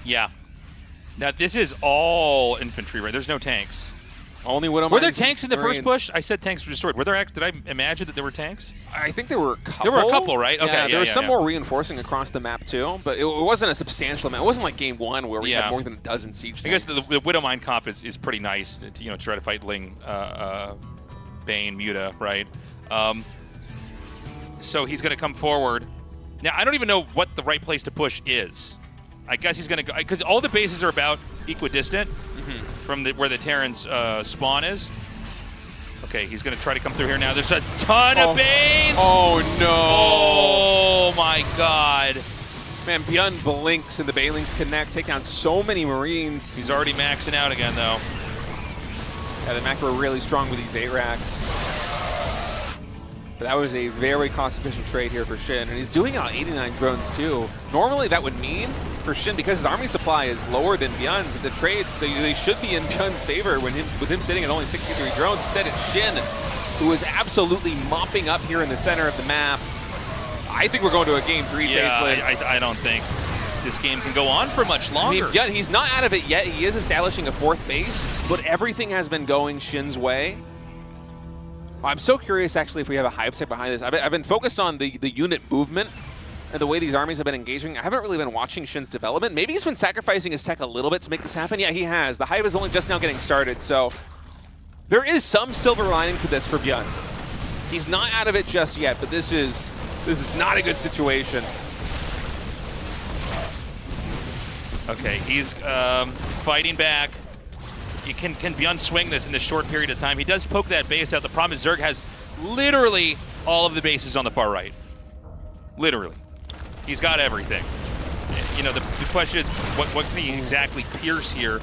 Yeah. Now, this is all infantry, right? There's no tanks. Only Widow Were there Mines tanks in the Marines. first push? I said tanks were destroyed. Were there? Did I imagine that there were tanks? I think there were a couple. There were a couple, right? Okay, yeah, there was some more reinforcing across the map too, but it wasn't a substantial amount. It wasn't like game 1 where we had more than a dozen siege tanks. I guess the Widow Mine comp is pretty nice to, to try to fight Ling, Bane, Muta, right? So he's going to come forward. Now, I don't even know what the right place to push is. I guess he's going to go, because all the bases are about equidistant from where the Terran's spawn is. Okay, he's going to try to come through here now. There's a ton of Banes! Oh, no. Oh, my God. Man, ByuN blinks and the Banelings connect, take down so many Marines. He's already maxing out again, though. Yeah, the macro really strong with these ARAX. But that was a very cost-efficient trade here for SHIN, and he's doing it on 89 drones, too. Normally, that would mean for SHIN, because his army supply is lower than ByuN's, the trades, they should be in ByuN's favor with him sitting at only 63 drones. Instead, it's SHIN, who is absolutely mopping up here in the center of the map. I think we're going to a game 3, Tasteless. I don't think this game can go on for much longer. I mean, ByuN, he's not out of it yet. He is establishing a 4th base, but everything has been going SHIN's way. I'm so curious, actually, if we have a hype tech behind this. I've been focused on the unit movement and the way these armies have been engaging. I haven't really been watching SHIN's development. Maybe he's been sacrificing his tech a little bit to make this happen. Yeah, he has. The hype is only just now getting started, so there is some silver lining to this for ByuN. He's not out of it just yet, but this is not a good situation. Okay, he's fighting back. Can ByuN swing this in this short period of time? He does poke that base out. The problem is Zerg has literally all of the bases on the far right. Literally. He's got everything. You know, the question is, what can he exactly pierce here?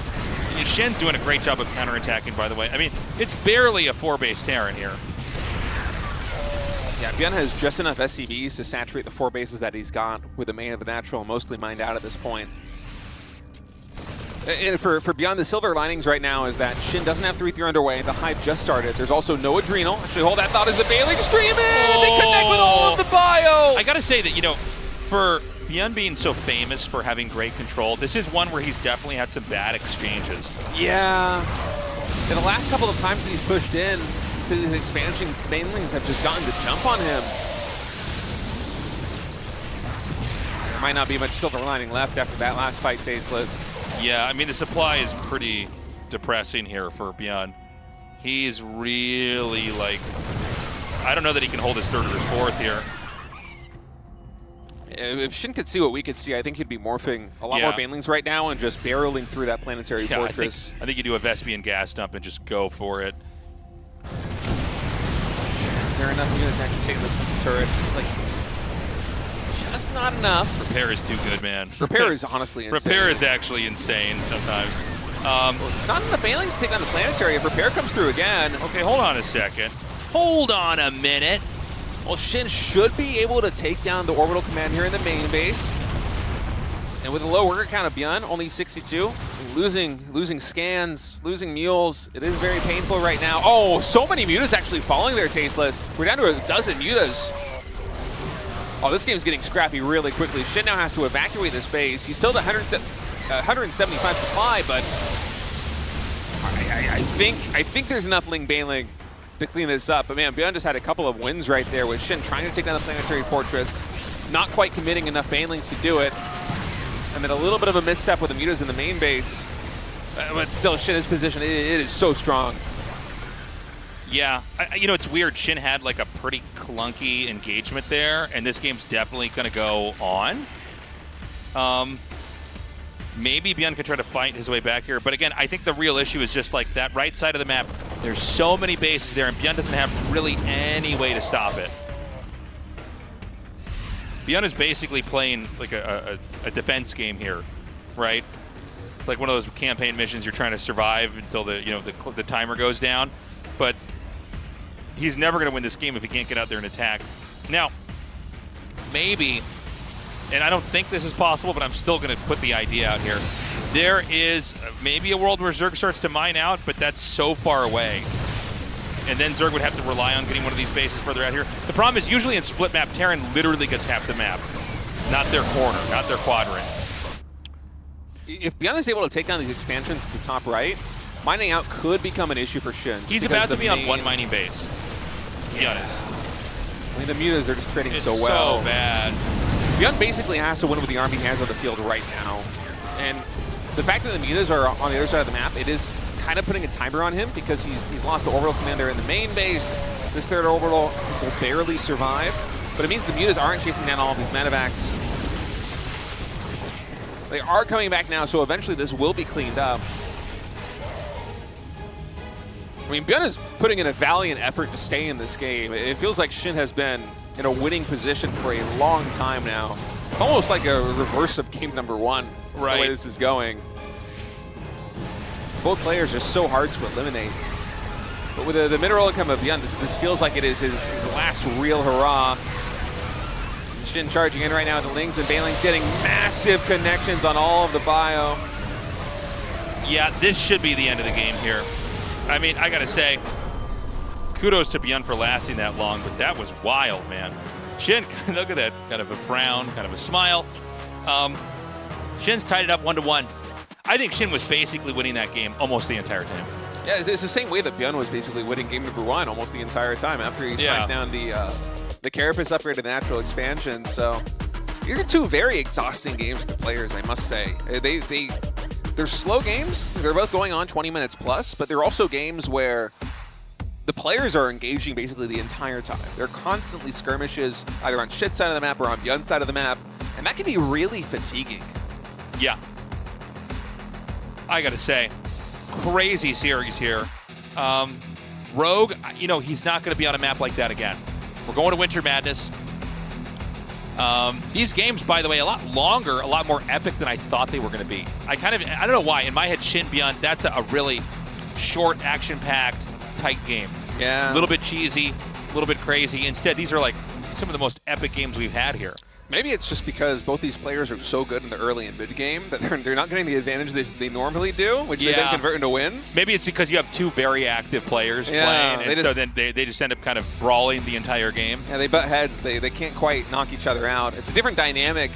SHIN's doing a great job of counterattacking, by the way. I mean, it's barely a 4-base Terran here. Yeah, ByuN has just enough SCVs to saturate the 4 bases that he's got with the main of the natural mostly mined out at this point. And for ByuN, the silver linings right now is that SHIN doesn't have 3-3 underway. The hype just started. There's also no Adrenal. Actually, hold that thought as the Bailey stream in. They connect with all of the bio. I got to say that, you know, for ByuN being so famous for having great control, this is one where he's definitely had some bad exchanges. Yeah. And the last couple of times he's pushed in to the expansion, mainlings have just gotten the jump on him. There might not be much silver lining left after that last fight, Tasteless. Yeah, I mean, the supply is pretty depressing here for ByuN. He's really, like, I don't know that he can hold his third or his fourth here. If SHIN could see what we could see, I think he'd be morphing a lot more banelings right now and just barreling through that planetary fortress. I think you do a Vespian gas dump and just go for it. There are enough units actually taking this missile turret. Like, just not enough. Repair is too good, man. Repair is honestly insane. Repair is actually insane sometimes. Well, it's not enough banelings to take on the planetary. If Repair comes through again. Okay, hold on a second. Hold on a minute. Well, SHIN should be able to take down the orbital command here in the main base. And with a low worker count of ByuN, only 62, losing scans, losing mules. It is very painful right now. Oh, so many mutas actually falling there, Tasteless. We're down to a dozen mutas. Oh, this game's getting scrappy really quickly. SHIN now has to evacuate this base. He's still at 175 supply, but I think there's enough Ling Baneling to clean this up. But man, ByuN just had a couple of wins right there with SHIN trying to take down the planetary fortress, not quite committing enough banelings to do it, and then a little bit of a misstep with the mutas in the main base. But still, SHIN's position, it is so strong. Yeah, you know, it's weird. SHIN had like a pretty clunky engagement there, and this game's definitely going to go on. Maybe ByuN can try to fight his way back here, but again, I think the real issue is just like that right side of the map. There's so many bases there, and ByuN doesn't have really any way to stop it. ByuN is basically playing like a defense game here, right? It's like one of those campaign missions you're trying to survive until the timer goes down, but he's never going to win this game if he can't get out there and attack. Now, maybe, and I don't think this is possible, but I'm still going to put the idea out here. There is maybe a world where Zerg starts to mine out, but that's so far away. And then Zerg would have to rely on getting one of these bases further out here. The problem is usually in split map, Terran literally gets half the map. Not their corner, not their quadrant. If ByuN is able to take down these expansions to the top right, mining out could become an issue for SHIN. He's about to be on one mining base. To be honest. I mean, the mutas are just trading so well. It's so bad. ByuN basically has to win with the army he has on the field right now. And the fact that the mutas are on the other side of the map, it is kind of putting a timer on him because he's lost the orbital commander in the main base. This third orbital will barely survive, but it means the mutas aren't chasing down all of these medevacs. They are coming back now, so eventually this will be cleaned up. I mean, ByuN is putting in a valiant effort to stay in this game. It feels like SHIN has been in a winning position for a long time now. It's almost like a reverse of game number one, right, the way this is going. Both players are so hard to eliminate. But with the mineral income of ByuN, this feels like it is his last real hurrah. SHIN charging in right now, the Lings and Banelings getting massive connections on all of the bio. Yeah, this should be the end of the game here. I mean, I gotta say, kudos to ByuN for lasting that long, but that was wild, man. SHIN, look at that, kind of a frown, kind of a smile. SHIN's tied it up 1-1. I think SHIN was basically winning that game almost the entire time. Yeah, it's the same way that ByuN was basically winning game number one almost the entire time after he smacked down the Carapace upgrade to natural expansion. So these are two very exhausting games for the players, I must say. They're slow games. They're both going on 20 minutes plus, but they're also games where the players are engaging basically the entire time. They're constantly skirmishes, either on SHIN's side of the map or on ByuN's side of the map, and that can be really fatiguing. Yeah. I gotta say, crazy series here. Rogue, you know, he's not gonna be on a map like that again. We're going to Winter Madness. These games, by the way, a lot longer, a lot more epic than I thought they were going to be. I don't know why. In my head, SHIN ByuN, that's a really short, action-packed, tight game. Yeah. A little bit cheesy, a little bit crazy. Instead, these are like some of the most epic games we've had here. Maybe it's just because both these players are so good in the early and mid game that they're not getting the advantage they normally do, which they then convert into wins. Maybe it's because you have two very active players playing, and so then they just end up kind of brawling the entire game. Yeah, they butt heads. They can't quite knock each other out. It's a different dynamic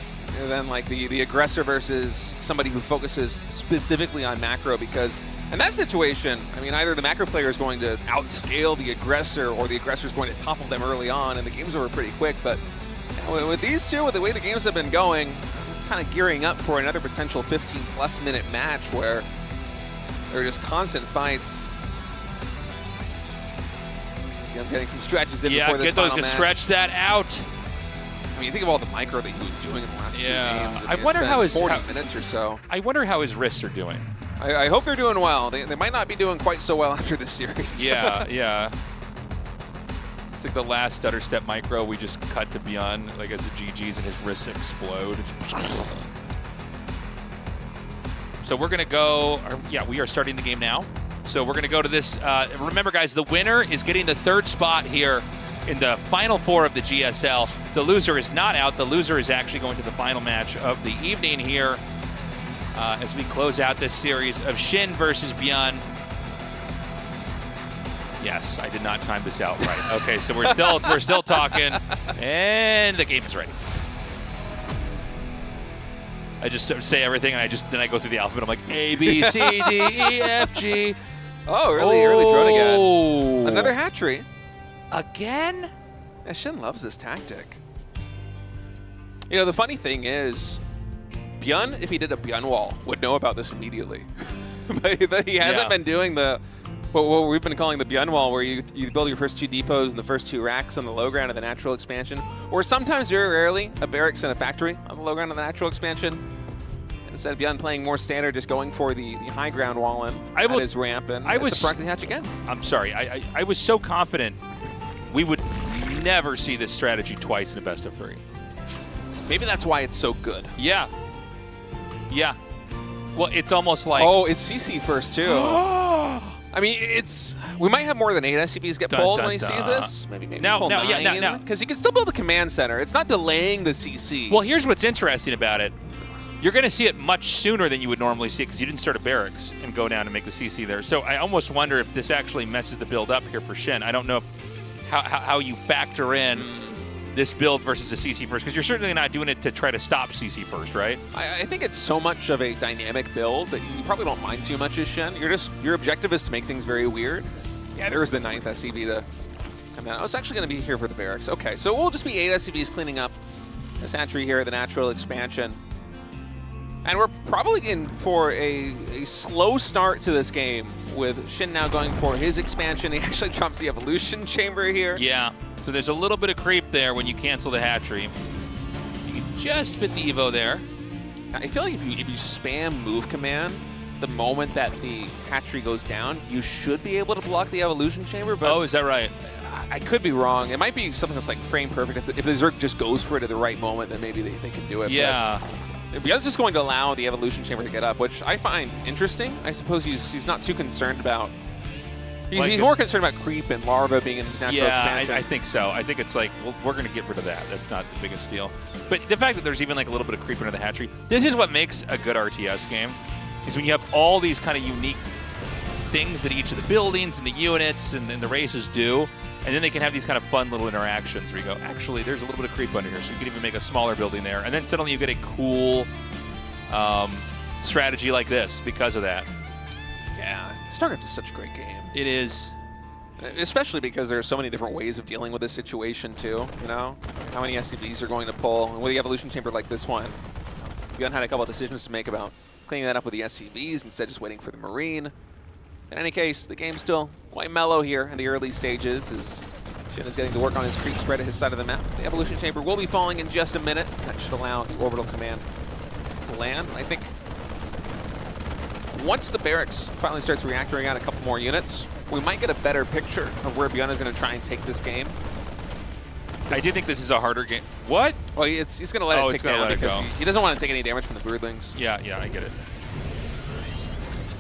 than like the aggressor versus somebody who focuses specifically on macro, because in that situation, I mean, either the macro player is going to outscale the aggressor or the aggressor is going to topple them early on, and the game's over pretty quick. But with these two, with the way the games have been going, I'm kind of gearing up for another potential 15-plus minute match where there are just constant fights. ByuN's getting some stretches in before this final match. Stretch that out. I mean, think of all the micro that he was doing in the last two games. I wonder how his 40 minutes or so. I wonder how his wrists are doing. I hope they're doing well. They might not be doing quite so well after this series. Yeah. It's like the last stutter step micro. We just cut to ByuN, like as the GGs, and his wrists explode. So we're gonna go. We are starting the game now. So we're gonna go to this. Remember, guys, the winner is getting the third spot here in the final four of the GSL. The loser is not out. The loser is actually going to the final match of the evening here as we close out this series of SHIN versus ByuN. Yes, I did not time this out right. Okay, so we're still talking, and the game is ready. I just say everything, and then I go through the alphabet. I'm like A, B, C, D, E, F, G. Oh, really? Early drone again. Another hatchery. Again? Yeah, SHIN loves this tactic. You know, the funny thing is, ByuN, if he did a ByuN wall, would know about this immediately. But he hasn't been doing what we've been calling the ByuN wall, where you build your first two depots and the first two racks on the low ground of the natural expansion, or sometimes, very rarely, a barracks and a factory on the low ground of the natural expansion. Instead of ByuN playing more standard, just going for the high ground wall in at his ramp, and it's a proxy hatch again. I'm sorry, I was so confident we would never see this strategy twice in a best of three. Maybe that's why it's so good. Yeah. Well, it's almost like... Oh, it's CC first, too. I mean, we might have more than 8 SCPs get pulled when he sees this. Maybe pull 9, because he can still build a command center. It's not delaying the CC. Well, here's what's interesting about it. You're going to see it much sooner than you would normally see it, because you didn't start a barracks and go down and make the CC there. So I almost wonder if this actually messes the build up here for SHIN. I don't know how you factor in this build versus a CC first, because you're certainly not doing it to try to stop CC first, right? I think it's so much of a dynamic build that you probably don't mind too much as SHIN. Your objective is to make things very weird. Yeah, there's the 9th SCV to come down. I was actually going to be here for the barracks. Okay, so we'll just be 8 SCVs cleaning up this hatchery here at the natural expansion. And we're probably in for a slow start to this game, with SHIN now going for his expansion. He actually drops the evolution chamber here. Yeah, so there's a little bit of creep there when you cancel the hatchery. You can just fit the Evo there. I feel like if you spam move command the moment that the hatchery goes down, you should be able to block the evolution chamber. But is that right? I could be wrong. It might be something that's like frame perfect. If the Zerg just goes for it at the right moment, then maybe they can do it. Yeah. ByuN's just going to allow the evolution chamber to get up, which I find interesting. I suppose he's not too concerned about... He's more concerned about creep and larva being in natural expansion. Yeah, I think so. I think it's like, well, we're going to get rid of that. That's not the biggest deal. But the fact that there's even like a little bit of creep into the hatchery, this is what makes a good RTS game, is when you have all these kind of unique things that each of the buildings and the units and the races do, and then they can have these kind of fun little interactions where you go, actually, there's a little bit of creep under here, so you can even make a smaller building there. And then suddenly you get a cool strategy like this because of that. Yeah, StarCraft is such a great game. It is. Especially because there are so many different ways of dealing with this situation, too. You know, how many SCVs are going to pull. And with the evolution chamber like this one, ByuN had a couple of decisions to make about cleaning that up with the SCVs instead of just waiting for the Marine. In any case, the game's still quite mellow here in the early stages, as SHIN is getting to work on his creep spread at his side of the map. The evolution chamber will be falling in just a minute. That should allow the orbital command to land. I think once the barracks finally starts reactoring out a couple more units, we might get a better picture of where ByuN is going to try and take this game. I do think this is a harder game. What? Well, he's going to let it tick down because he doesn't want to take any damage from the broodlings. Yeah, I get it.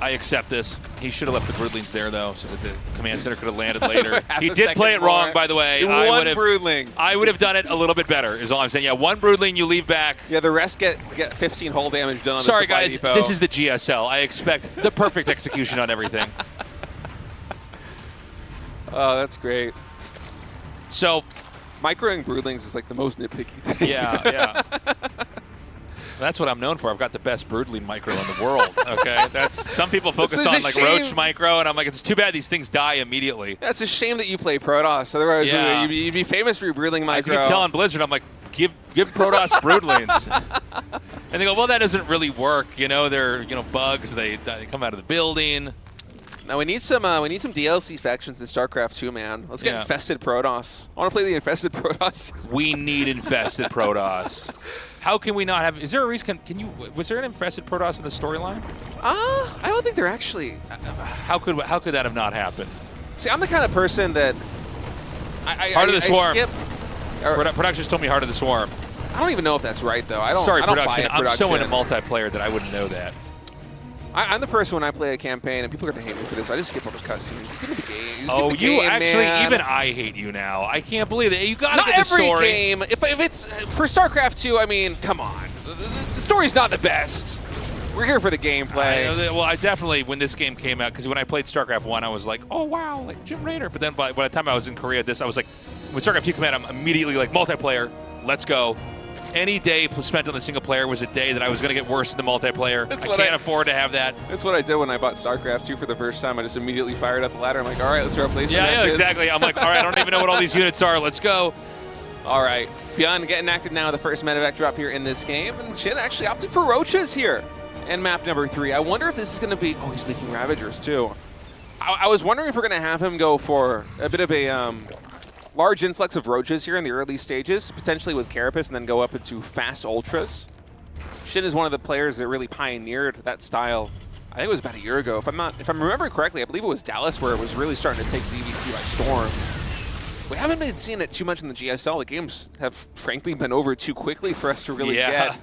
I accept this. He should have left the broodlings there, though, so that the command center could have landed later. He did play it wrong, by the way. One broodling. I would have done it a little bit better, is all I'm saying. Yeah, one broodling, you leave back. Yeah, the rest get 15 hull damage done on the Sorry, supply guys. depot. This is the GSL. I expect the perfect execution on everything. Oh, that's great. So, microing broodlings is like the most nitpicky thing. Yeah. That's what I'm known for. I've got the best broodling micro in the world. Okay, some people focus on like roach micro, and I'm like, it's too bad these things die immediately. That's a shame that you play Protoss. Otherwise, you'd be famous for your broodling micro. I keep telling Blizzard, I'm like, give Protoss broodlings, and they go, well, that doesn't really work. You know, they're bugs. They come out of the building. Now we need some DLC factions in StarCraft 2, man. Let's get infested Protoss. I want to play the infested Protoss. We need infested Protoss. How can we not have? Is there a reason? Was there an infested Protoss in the storyline? I don't think they're actually. How could that have not happened? See, I'm the kind of person that Heart of the Swarm. Skip, Productions told me Heart of the Swarm. I don't even know if that's right though. Sorry, I don't production. buy it, I'm so into multiplayer that I wouldn't know that. I'm the person when I play a campaign, and people are going to hate me for this, I just skip all the cutscenes. Just give me the game. Just even I hate you now. I can't believe it. You got to get the story. Not every game. If it's for StarCraft 2, I mean, come on. The story's not the best. We're here for the gameplay. I definitely, when this game came out, because when I played StarCraft 1, I was like, oh, wow, like Jim Raynor. But then by the time I was in Korea, I was like, when StarCraft 2 came out, I'm immediately like, multiplayer, let's go. Any day spent on the single player was a day that I was going to get worse in the multiplayer. I can't afford to have that. That's what I did when I bought StarCraft 2 for the first time. I just immediately fired up the ladder. I'm like, all right, let's replace matches. Yeah, exactly. I'm like, all right, I don't even know what all these units are. Let's go. All right. ByuN getting active now, the first medevac drop here in this game. And SHIN actually opted for roaches here in map number 3. I wonder if this is going to be... Oh, he's making Ravagers, too. I was wondering if we're going to have him go for a bit of a... large influx of roaches here in the early stages, potentially with Carapace, and then go up into fast ultras. SHIN is one of the players that really pioneered that style. I think it was about a year ago. If I'm remembering correctly, I believe it was Dallas where it was really starting to take ZVT by storm. We haven't been seeing it too much in the GSL. The games have frankly been over too quickly for us to really get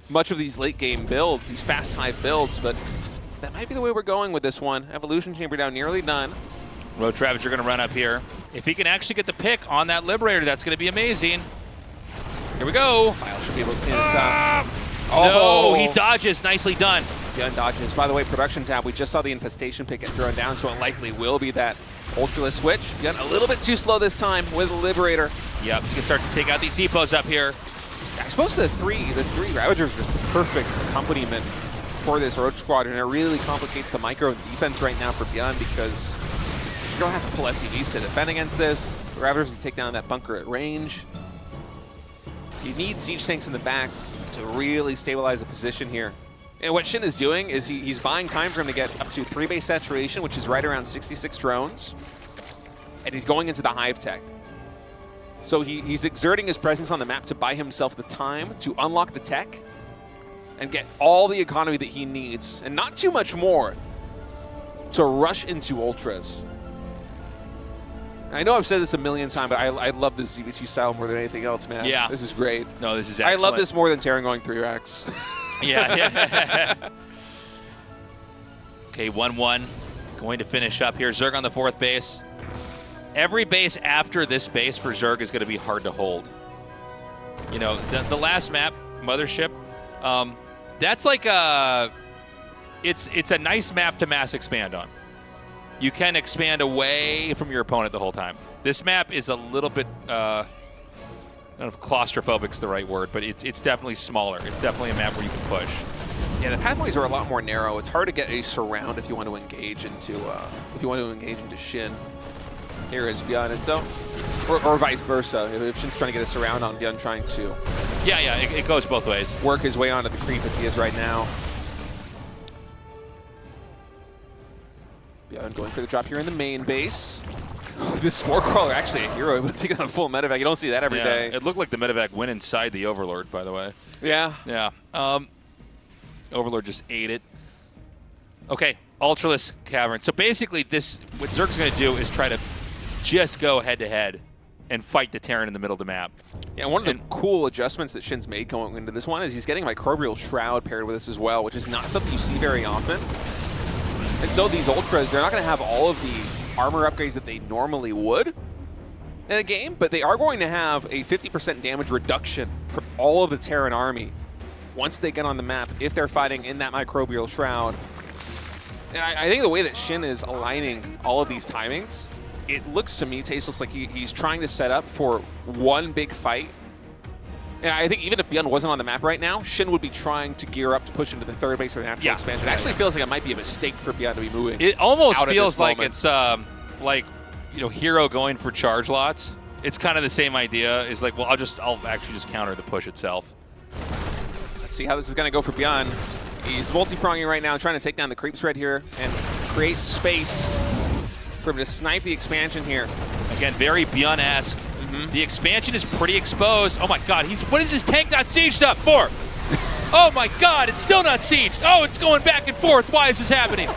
much of these late game builds, these fast high builds, but that might be the way we're going with this one. Evolution Chamber down nearly done. Roach Ravager going to run up here. If he can actually get the pick on that Liberator, that's going to be amazing. Here we go. File should be able to pin this up. Oh, he dodges. Nicely done. ByuN dodges. By the way, production tab, we just saw the infestation pick get thrown down, so it likely will be that Ultraless switch. ByuN a little bit too slow this time with the Liberator. Yep, you can start to take out these depots up here. I suppose the three Ravagers are just the perfect accompaniment for this Roach Squad, and it really complicates the micro defense right now for ByuN because you don't have to pull SCVs to defend against this. The Ravagers can take down that bunker at range. You need siege tanks in the back to really stabilize the position here. And what SHIN is doing is he's buying time for him to get up to 3-base saturation, which is right around 66 drones. And he's going into the hive tech. So he's exerting his presence on the map to buy himself the time to unlock the tech and get all the economy that he needs, and not too much more, to rush into Ultras. I know I've said this a million times, but I love this ZVT style more than anything else, man. Yeah. This is great. No, this is excellent. I love this more than Terran going 3-Rex. Yeah. Okay, 1-1. Going to finish up here. Zerg on the 4th base. Every base after this base for Zerg is going to be hard to hold. You know, the last map, Mothership, that's like a... It's a nice map to mass expand on. You can expand away from your opponent the whole time. This map is a little bit... I don't know if claustrophobic's the right word, but it's definitely smaller. It's definitely a map where you can push. Yeah, the pathways are a lot more narrow. It's hard to get a surround if you want to engage into SHIN. Here is ByuN, and so, or vice versa. If SHIN's trying to get a surround on ByuN, trying to it goes both ways. Work his way onto the creep as he is right now. ByuN going for the drop here in the main base. This Spore Crawler actually a hero, but taking on a full medevac. You don't see that every day. It looked like the medevac went inside the Overlord, by the way. Yeah. Yeah. Overlord just ate it. Okay, Ultraless Cavern. So basically, what Zerg's going to do is try to just go head-to-head and fight the Terran in the middle of the map. Yeah, one of the cool adjustments that SHIN's made going into this one is he's getting Microbial Shroud paired with this as well, which is not something you see very often. And so these Ultras, they're not going to have all of the armor upgrades that they normally would in a game, but they are going to have a 50% damage reduction from all of the Terran army once they get on the map if they're fighting in that microbial shroud. And I think the way that SHIN is aligning all of these timings, it looks to me, Tasteless, like he's trying to set up for one big fight. And I think even if ByuN wasn't on the map right now, SHIN would be trying to gear up to push into the third base or the natural expansion. It actually feels like it might be a mistake for ByuN to be moving. It almost out feels like moment. it's like, you know, Hero going for charge lots. It's kind of the same idea. Is like, well, I'll actually just counter the push itself. Let's see how this is going to go for ByuN. He's multi-pronging right now, trying to take down the creep spread here and create space for him to snipe the expansion here. Again, very ByuN-esque. The expansion is pretty exposed. Oh my God, what is this tank not sieged up for? Oh my God, it's still not sieged. Oh, it's going back and forth. Why is this happening? All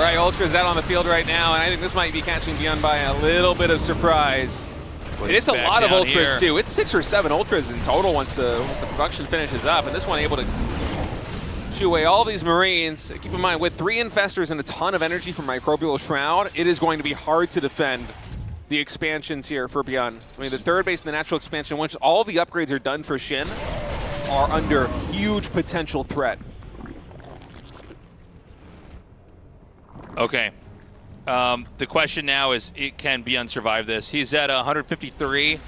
right, Ultra's out on the field right now, and I think this might be catching ByuN by a little bit of surprise. And it's a lot of Ultras here, too. It's 6 or 7 Ultras in total once the production finishes up, and this one able to chew away all these Marines. Keep in mind, with 3 Infestors and a ton of energy from Microbial Shroud, it is going to be hard to defend the expansions here for ByuN. I mean, the third base and the natural expansion, once all the upgrades are done for SHIN, are under huge potential threat. Okay. The question now is, can ByuN survive this? He's at 153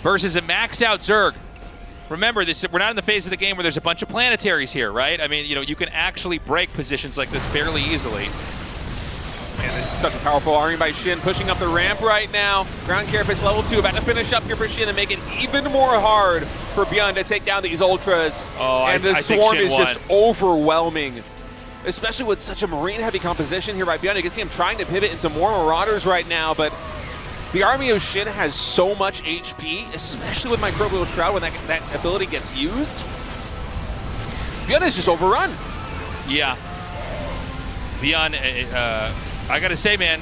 versus a maxed out Zerg. Remember, we're not in the phase of the game where there's a bunch of planetaries here, right? I mean, you know, you can actually break positions like this fairly easily. Man, this is such a powerful army by SHIN, pushing up the ramp right now. Ground Carapace level 2, about to finish up here for SHIN and make it even more hard for ByuN to take down these Ultras. Oh, and the swarm is just overwhelming, especially with such a Marine-heavy composition here by ByuN. You can see him trying to pivot into more Marauders right now, but the army of SHIN has so much HP, especially with Microbial Shroud when that ability gets used. ByuN is just overrun. Yeah. ByuN, I gotta say, man,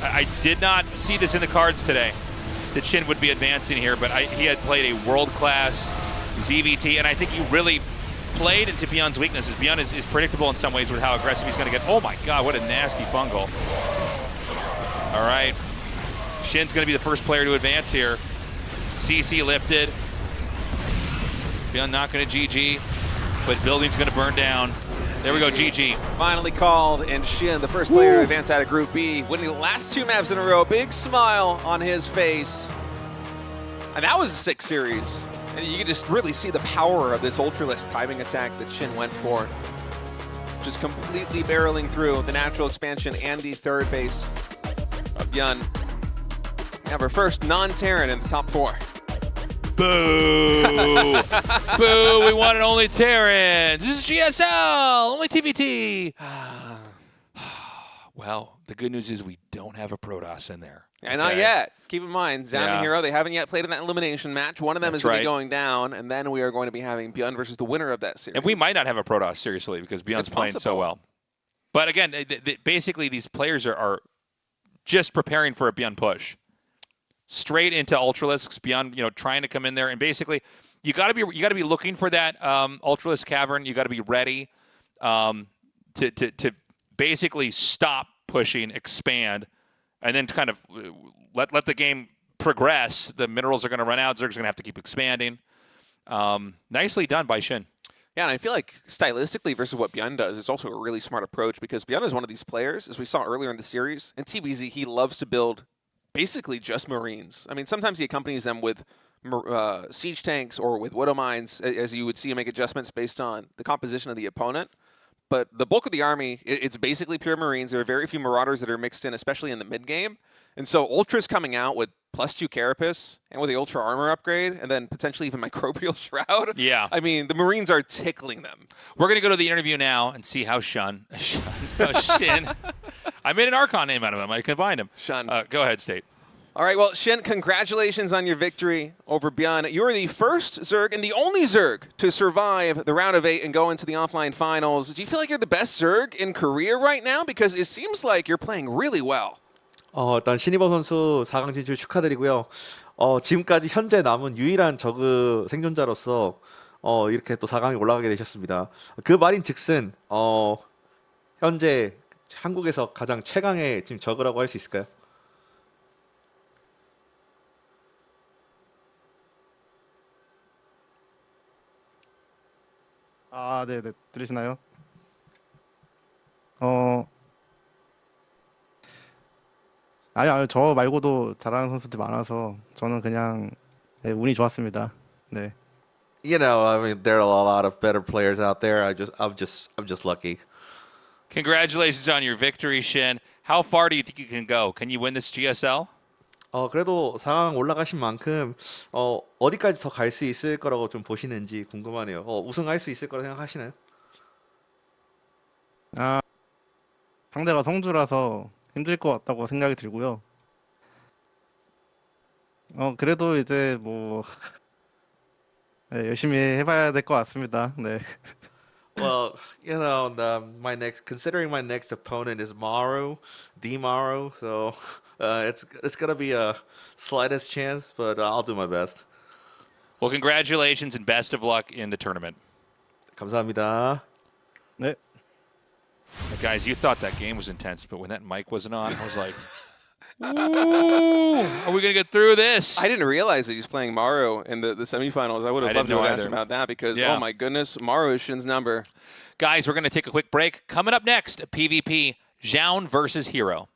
I did not see this in the cards today, that SHIN would be advancing here, but he had played a world-class ZVT, and I think he really played into ByuN's weaknesses. ByuN is predictable in some ways with how aggressive he's gonna get. Oh my God, what a nasty bungle. All right, SHIN's gonna be the first player to advance here. CC lifted. ByuN not gonna GG, but building's gonna burn down. There we go, GG. Finally called, and SHIN, the first player to advance out of Group B, winning the last 2 maps in a row. Big smile on his face. And that was a 6 series. And you can just really see the power of this Ultralist timing attack that SHIN went for. Just completely barreling through the natural expansion and the third base of ByuN. We have our first non-Terran in the top 4. Boo! Boo! We wanted only Terrans. This is GSL. Only TVT. Well, the good news is we don't have a Protoss in there. And not yet. Keep in mind, Zoun and Hero, they haven't yet played in that elimination match. One of them is going to be going down, and then we are going to be having ByuN versus the winner of that series. And we might not have a Protoss, seriously, because ByuN's playing so well. But again, basically these players are just preparing for a ByuN push. Straight into Ultralisks, ByuN, you know, trying to come in there, and basically, you got to be looking for that Ultralisk cavern. You got to be ready to basically stop pushing, expand, and then kind of let the game progress. The minerals are going to run out. Zerg's going to have to keep expanding. Nicely done by SHIN. Yeah, and I feel like stylistically versus what ByuN does, it's also a really smart approach because ByuN is one of these players, as we saw earlier in the series. In TBZ, he loves to build basically just Marines. I mean, sometimes he accompanies them with siege tanks or with Widow Mines, as you would see him make adjustments based on the composition of the opponent. But the bulk of the army, it's basically pure Marines. There are very few Marauders that are mixed in, especially in the mid-game. And so Ultra's coming out with +2 Carapace and with the Ultra Armor upgrade, and then potentially even Microbial Shroud. Yeah. I mean, the Marines are tickling them. We're going to go to the interview now and see how SHIN. I made an Archon name out of him. I combined him. SHIN. Go ahead, State. All right, well, SHIN, congratulations on your victory over ByuN. You are the first Zerg and the only Zerg to survive the round of 8 and go into the offline finals. Do you feel like you're the best Zerg in Korea right now? Because it seems like you're playing really well. 일단 신이버 선수 4강 진출 축하드리고요. 지금까지 현재 남은 유일한 저그 생존자로서 이렇게 또 4강에 올라가게 되셨습니다. 그 말인즉슨 현재 한국에서 가장 최강의 지금 저그라고 할 수 있을까요? 아, 네, 네. 들리시나요? 어, 아니요, 저 말고도 잘하는 선수들 많아서 저는 그냥 네, 운이 좋았습니다. 네. You know, I mean, there are a lot of better players out there. I'm just lucky. Congratulations on your victory, Shin. How far do you think you can go? Can you win this GSL? 그래도 4강 올라가신 만큼 어디까지 더 갈 수 있을 거라고 좀 보시는지 궁금하네요. 우승할 수 있을 거라 생각하시나요? 아, 상대가 성주라서 힘들 것 같다고 생각이 들고요. 그래도 이제 뭐 네, 열심히 해봐야 될 것 같습니다. 네. Well, you know, considering my next opponent is Maru, so it's gonna be a slightest chance, but I'll do my best. Well, congratulations and best of luck in the tournament. 감사합니다. 네. Guys, you thought that game was intense, but when that mic wasn't on, I was like, ooh, are we going to get through this? I didn't realize that he's playing Maru in the semifinals. I would have I loved didn't to know have asked either. him about that because, Yeah. oh my goodness, Maru is Shin's number. Guys, we're going to take a quick break. Coming up next, PvP, Zoun versus Hero.